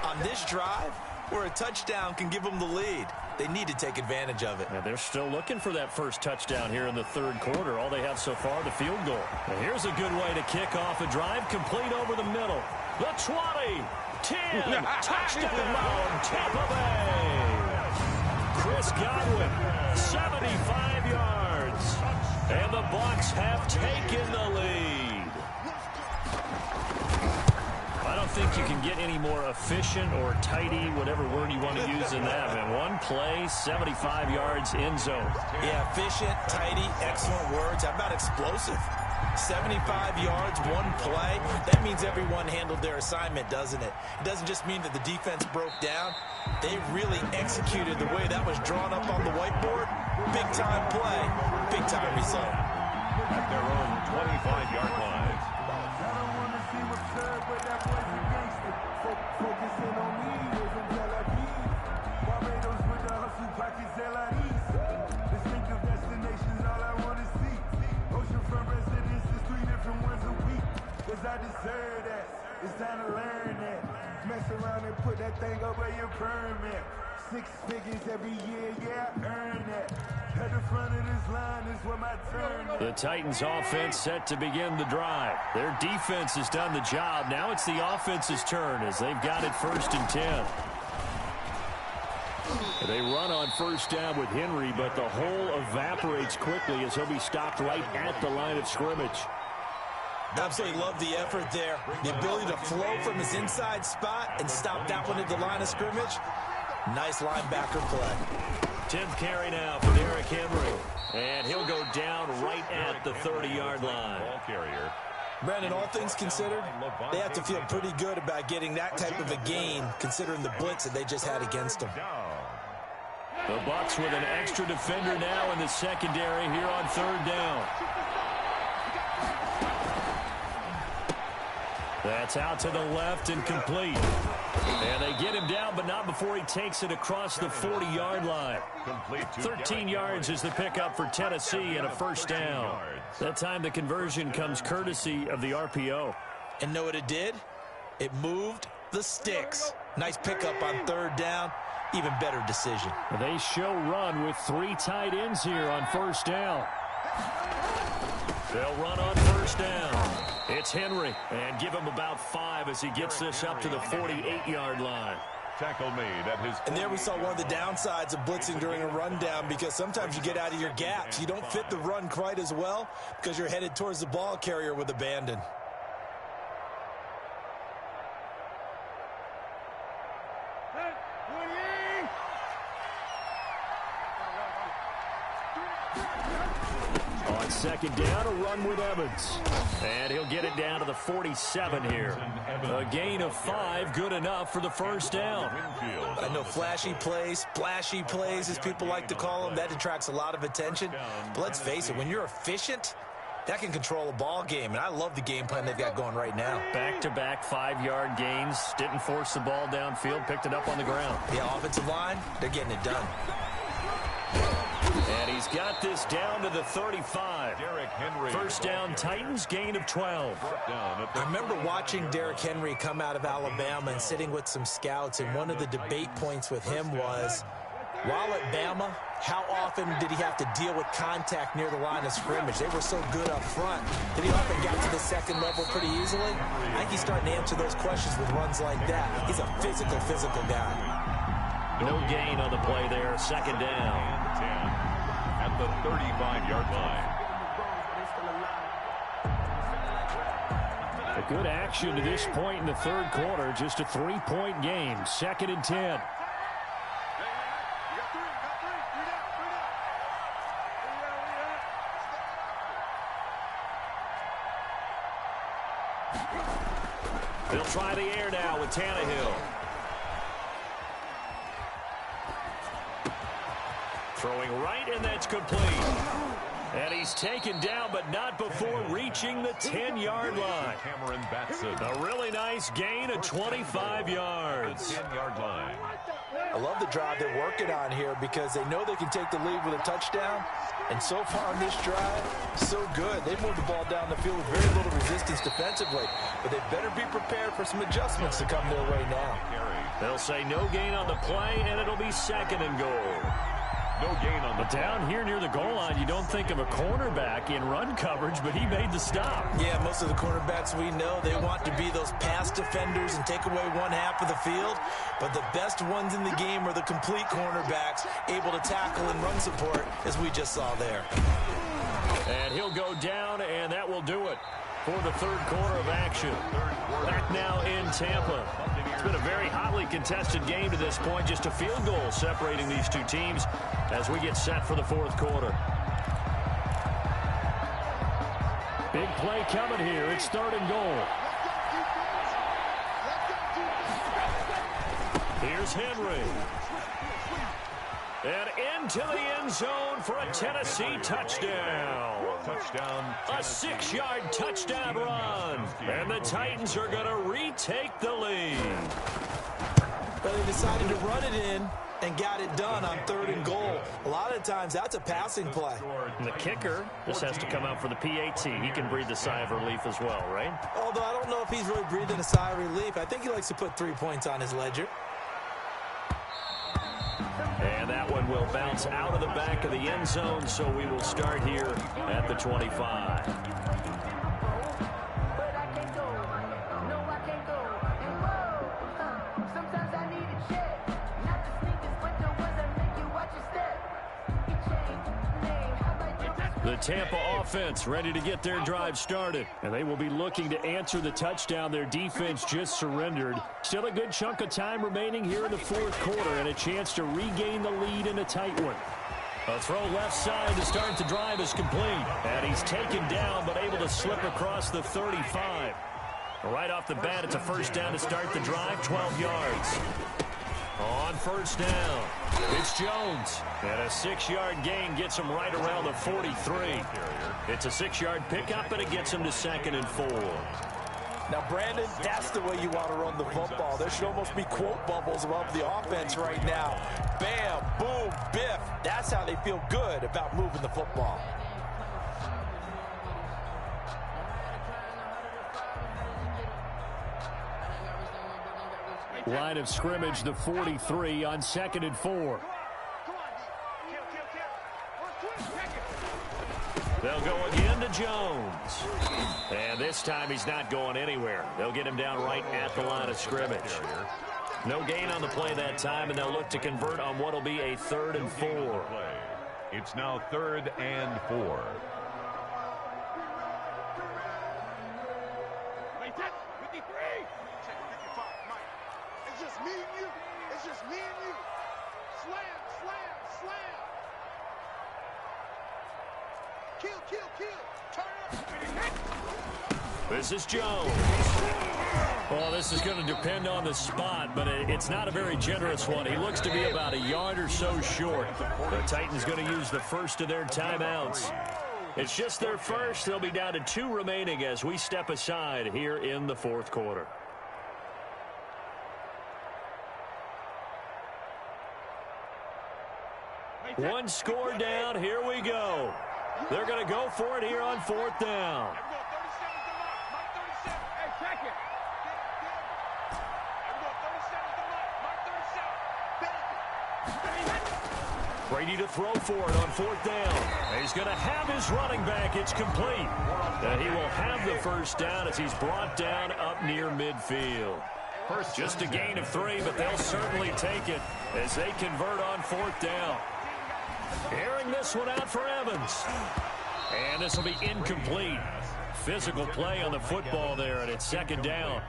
on this drive where a touchdown can give them the lead. They need to take advantage of it. And they're still looking for that first touchdown here in the third quarter. All they have so far, the field goal. And here's a good way to kick off a drive, complete over the middle. The 20. 10, touchdown, Tampa Bay. Chris Godwin, 75 yards. And the Bucs have taken the lead. I don't think you can get any more efficient or tidy, whatever word you want to use in that, man. One play, 75 yards in zone. Yeah, efficient, tidy, excellent words. How about explosive? 75 yards, one play. That means everyone handled their assignment, doesn't it? It doesn't just mean that the defense broke down. They really executed the way that was drawn up on the whiteboard. Big-time play, big-time result. At their own 25-yard line. I don't want to seem absurd, but that boy's a gangster. Focusing on me, they're from Tel Aviv. Barbados with the hustle, pockets LIEs. Distinctive destinations, all I want to see. Oceanfront residences, 3 different ones a week. Cause I deserve that. It's time to learn that. Mess around and put that thing over your permit. 6 figures every year, yeah, I earn that. At the front of this line is where my turn is. The Titans offense set to begin the drive. Their defense has done the job. Now it's the offense's turn as they've got it 1st and 10. They run on 1st down with Henry, but the hole evaporates quickly as he'll be stopped right at the line of scrimmage. Absolutely love the effort there. The ability to flow from his inside spot and stop that one at the line of scrimmage. Nice linebacker play. 10th carry now for Derrick Henry. And he'll go down right at the 30-yard line. Ball carrier. Brandon, all things considered, they have to feel pretty good about getting that type of a gain considering the blitz that they just had against them. The Bucs with an extra defender now in the secondary here on 3rd down. That's out to the left and complete. And they get him down, but not before he takes it across the 40-yard line. 13 yards is the pickup for Tennessee and a 1st down. That time the conversion comes courtesy of the RPO. And know what it did? It moved the sticks. Nice pickup on 3rd down. Even better decision. They show run with 3 tight ends here on 1st down. They'll run on 1st down. It's Henry, and give him about 5 as he gets this up to the 48-yard line. Tackle made at his. And there we saw one of the downsides of blitzing during a rundown, because sometimes you get out of your gaps. You don't fit the run quite as well because you're headed towards the ball carrier with abandon. On 2nd down, a run with Evans. And he'll get it down to the 47 here. A gain of 5, good enough for the 1st down. I know flashy plays, splashy plays, as people like to call them, that attracts a lot of attention. But let's face it, when you're efficient, that can control a ball game. And I love the game plan they've got going right now. Back-to-back 5-yard gains. Didn't force the ball downfield, picked it up on the ground. Yeah, offensive line, they're getting it done. And he's got this down to the 35. 1st down, Titans, gain of 12. I remember watching Derrick Henry come out of Alabama and sitting with some scouts, and one of the debate points with him was, while at Bama, how often did he have to deal with contact near the line of scrimmage? They were so good up front that he often got to the 2nd level pretty easily. I think he's starting to answer those questions with runs like that. He's a physical guy. No gain on the play there. 2nd down. At the 35-yard line. A good action to this point in the 3rd quarter. Just a 3-point game. 2nd and 10. They'll try the air now with Tannehill. Throwing right, and that's complete. And he's taken down, but not before reaching the 10-yard line. A really nice gain of 25 yards. 10-yard line. I love the drive they're working on here because they know they can take the lead with a touchdown. And so far on this drive, so good. They moved the ball down the field with very little resistance defensively. But they better be prepared for some adjustments to come their way now. They'll say no gain on the play, and it'll be 2nd and goal. No gain on the But down here near the goal line, you don't think of a cornerback in run coverage, but he made the stop. Yeah, most of the cornerbacks we know, they want to be those pass defenders and take away one half of the field. But the best ones in the game are the complete cornerbacks, able to tackle and run support, as we just saw there. And he'll go down, and that will do it. for the third quarter of action. Back now in Tampa. It's been a very hotly contested game to this point. Just a field goal separating these two teams as we get set for the fourth quarter. Big play coming here. It's third and goal. Here's Henry. And into the end zone for a Tennessee touchdown. A 6-yard touchdown run. And the Titans are going to retake the lead. But they decided to run it in and got it done on third and goal. A lot of times that's a passing play. And the kicker just has to come out for the PAT. He can breathe a sigh of relief as well, right? Although I don't know if he's really breathing a sigh of relief. I think he likes to put 3 points on his ledger. And that one will bounce out of the back of the end zone, so we will start here at the 25. The Tampa offense ready to get their drive started. And they will be looking to answer the touchdown their defense just surrendered. Still a good chunk of time remaining here in the fourth quarter and a chance to regain the lead in a tight one. A throw left side to start the drive is complete. And he's taken down but able to slip across the 35. Right off the bat, it's a first down to start the drive, 12 yards. On first down, it's Jones. And a 6-yard gain gets him right around the 43. It's a 6-yard pickup, and it gets him to 2nd and 4. Now, Brandon, that's the way you want to run the football. There should almost be quote bubbles above the offense right now. Bam, boom, biff. That's how they feel good about moving the football. Line of scrimmage, the 43 on 2nd and 4. They'll go again to Jones. And this time he's not going anywhere. They'll get him down right at the line of scrimmage. No gain on the play that time, and they'll look to convert on what will be a 3rd and 4. It's now 3rd and 4. This is Jones. Well, this is going to depend on the spot, but it's not a very generous one. He looks to be about a yard or so short. The Titans going to use the first of their timeouts. It's just their first. They'll be down to 2 remaining as we step aside here in the fourth quarter. One score down. Here we go. They're going to go for it here on 4th down. Brady to throw for it on 4th down. He's going to have his running back. It's complete. And he will have the first down as he's brought down up near midfield. Just a gain of 3, but they'll certainly take it as they convert on 4th down. Airing this one out for Evans. And this will be incomplete. Physical play on the football there, and it's 2nd down.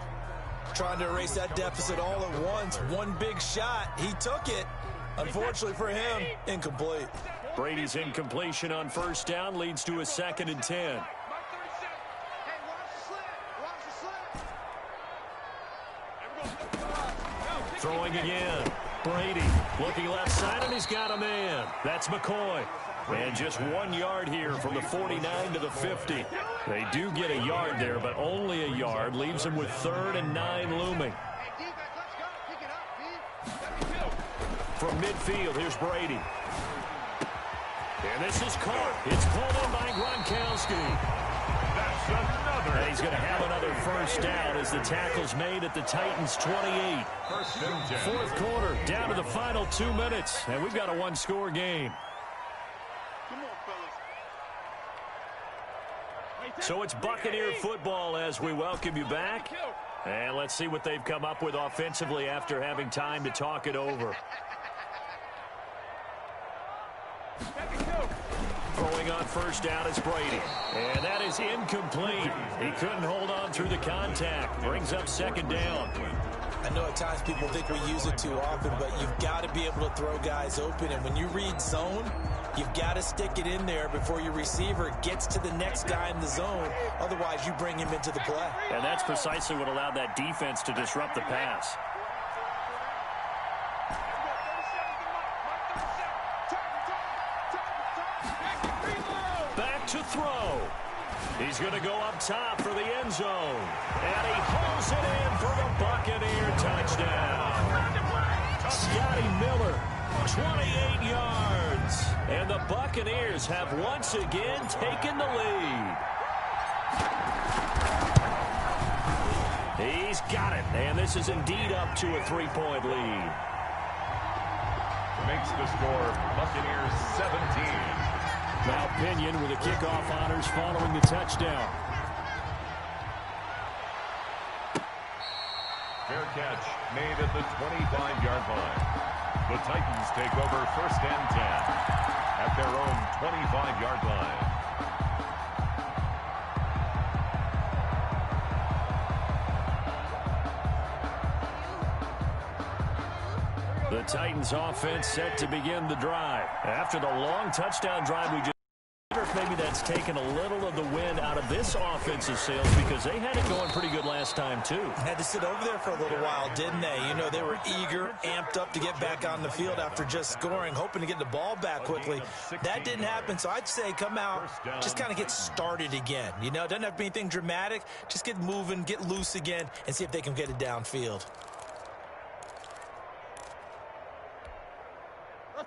Trying to erase that deficit all at once. One big shot. He took it. Unfortunately for him, incomplete. Brady's incompletion on 1st down leads to a 2nd and 10. Throwing again. Brady looking left side, and he's got a man. That's McCoy. And just 1 yard here from the 49 to the 50. They do get a yard there, but only a yard. Leaves them with 3rd and 9 looming. From midfield, here's Brady. And this is caught. It's pulled in by Gronkowski. That's another. And he's going to have another first down as the tackle's made at the Titans' 28. Fourth quarter, down to the final 2 minutes, and we've got a 1-score game. So it's Buccaneer football as we welcome you back. And let's see what they've come up with offensively after having time to talk it over. Throwing on first down is Brady. And that is incomplete. He couldn't hold on through the contact. Brings up second down. I know at times people think we use it too often, but you've got to be able to throw guys open. And when you read zone, you've got to stick it in there before your receiver gets to the next guy in the zone. Otherwise, you bring him into the play. And that's precisely what allowed that defense to disrupt the pass. Back to throw. He's going to go up top for the end zone. And he hauls it in for the Buccaneer touchdown. Scotty Miller, 28 yards. And the Buccaneers have once again taken the lead. He's got it. And this is indeed up to a 3-point lead. Makes the score Buccaneers 17. Now Pinion with the kickoff honors following the touchdown. Fair catch made at the 25-yard line. The Titans take over first and 10 at their own 25-yard line. The Titans offense set to begin the drive. After the long touchdown drive we just wonder if maybe that's taken a little of the wind out of this offensive sails because they had it going pretty good last time too. Had to sit over there for a little while, didn't they? You know, they were eager, amped up to get back on the field after just scoring, hoping to get the ball back quickly. That didn't happen, so I'd say come out, just kind of get started again. You know, it doesn't have to be anything dramatic. Just get moving, get loose again, and see if they can get it downfield.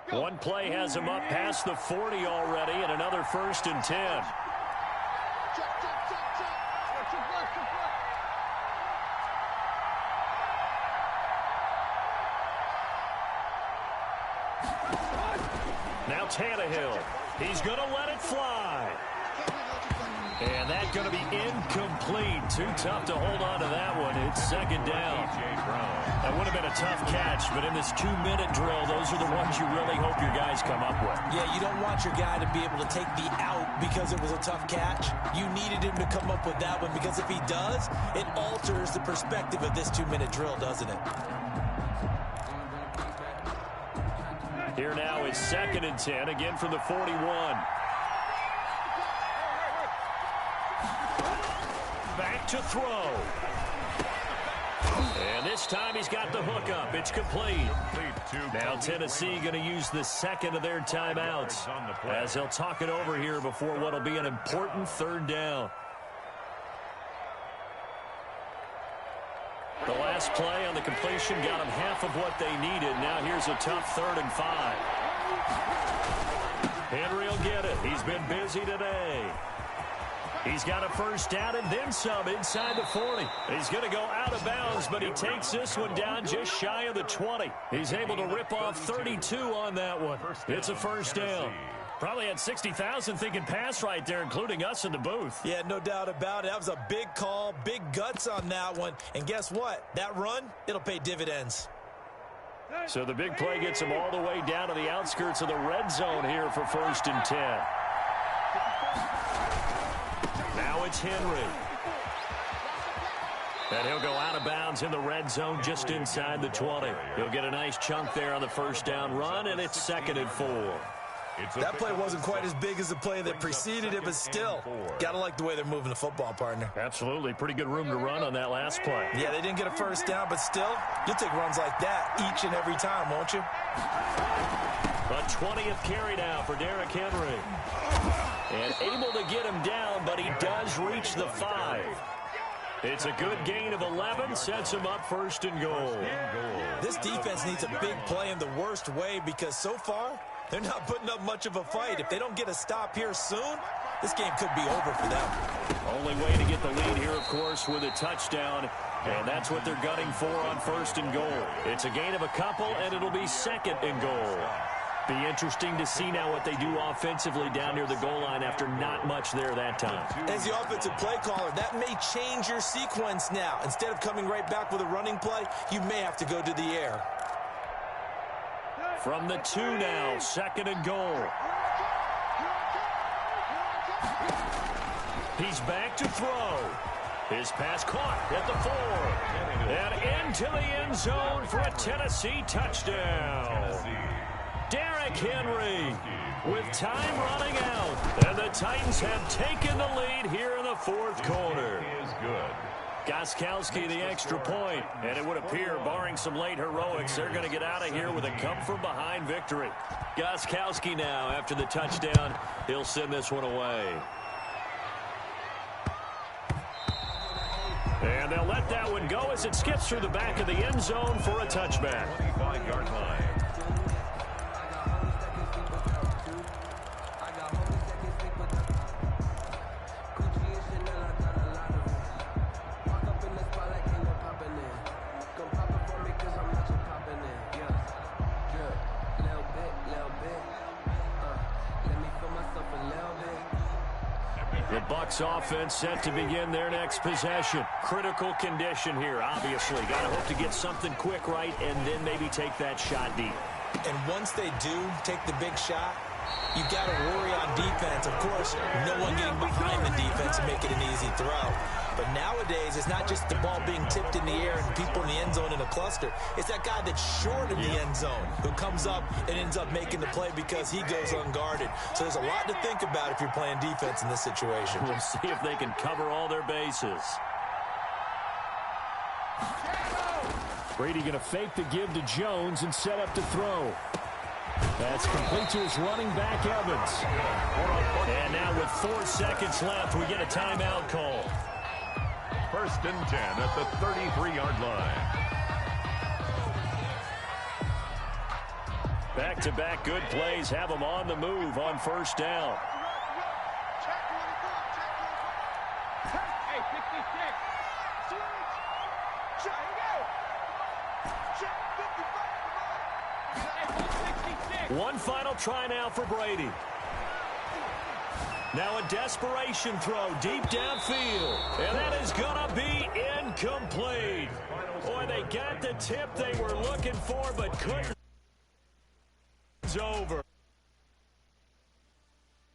One play has him up past the 40 already, and another first and 10. Now Tannehill. He's going to let it fly. And that's going to be incomplete. Too tough to hold on to that one. It's second down. That would have been a tough catch, but in this 2-minute drill, those are the ones you really hope your guys come up with. Yeah, you don't want your guy to be able to take the out because it was a tough catch. You needed him to come up with that one because if he does, it alters the perspective of this 2-minute drill, doesn't it? Here now is second and 10, again from the 41. Back to throw. And this time he's got the hook up. It's complete. Now Tennessee going to use the second of their timeouts as they'll talk it over here before what will be an important third down. The last play on the completion got them half of what they needed. Now here's a tough 3rd and 5. Henry will get it. He's been busy today. He's got a first down and then some inside the 40. He's going to go out of bounds, but he takes this one down just shy of the 20. He's able to rip off 32 on that one. It's a first down. Probably had 60,000 thinking pass right there, including us in the booth. Yeah, no doubt about it. That was a big call, big guts on that one. And guess what? That run, it'll pay dividends. So the big play gets him all the way down to the outskirts of the red zone here for first and 10. Now it's Henry. And he'll go out of bounds in the red zone just inside the 20. He'll get a nice chunk there on the first down run, and it's 2nd and 4. That play wasn't quite as big as the play that preceded it, but still, got to like the way they're moving the football, partner. Absolutely. Pretty good room to run on that last play. Yeah, they didn't get a first down, but still, you'll take runs like that each and every time, won't you? A 20th carry now for Derrick Henry. And able to get him down, but he does reach the 5. It's a good gain of 11, sets him up 1st and goal. This defense needs a big play in the worst way because so far, they're not putting up much of a fight. If they don't get a stop here soon, this game could be over for them. Only way to get the lead here, of course, with a touchdown. And that's what they're gunning for on 1st and goal. It's a gain of a couple, and it'll be 2nd and goal. Be interesting to see now what they do offensively down near the goal line after not much there that time. As the offensive play caller, that may change your sequence now. Instead of coming right back with a running play, you may have to go to the air. From the 2 now, 2nd and goal. He's back to throw. His pass caught at the 4. And into the end zone for a Tennessee touchdown. Derrick Henry with time running out. And the Titans have taken the lead here in the fourth quarter. Is good. Gostkowski the extra point. And it would appear, barring some late heroics, they're going to get out of here with a come-from-behind victory. Gostkowski now, after the touchdown, he'll send this one away. And they'll let that one go as it skips through the back of the end zone for a touchback. 25-yard line. The Bucs offense set to begin their next possession. Critical condition here, obviously. Got to hope to get something quick right and then maybe take that shot deep. And once they do take the big shot, you got to worry on defense. Of course, no one getting behind the defense and make it an easy throw. But nowadays, it's not just the ball being tipped in the air and people in the end zone in a cluster. It's that guy that's short of the end zone who comes up and ends up making the play because he goes unguarded. So there's a lot to think about if you're playing defense in this situation. We'll see if they can cover all their bases. Brady going to fake the give to Jones and set up to throw. That's complete to his running back, Evans. And now with 4 seconds left, we get a timeout call. 1st and 10 at the 33-yard line. Back-to-back good plays have them on the move on 1st down. Hey, 66. Switch. Check. 55. One final try now for Brady. Now a desperation throw deep downfield. And that is going to be incomplete. Boy, they got the tip they were looking for, but couldn't. It's over.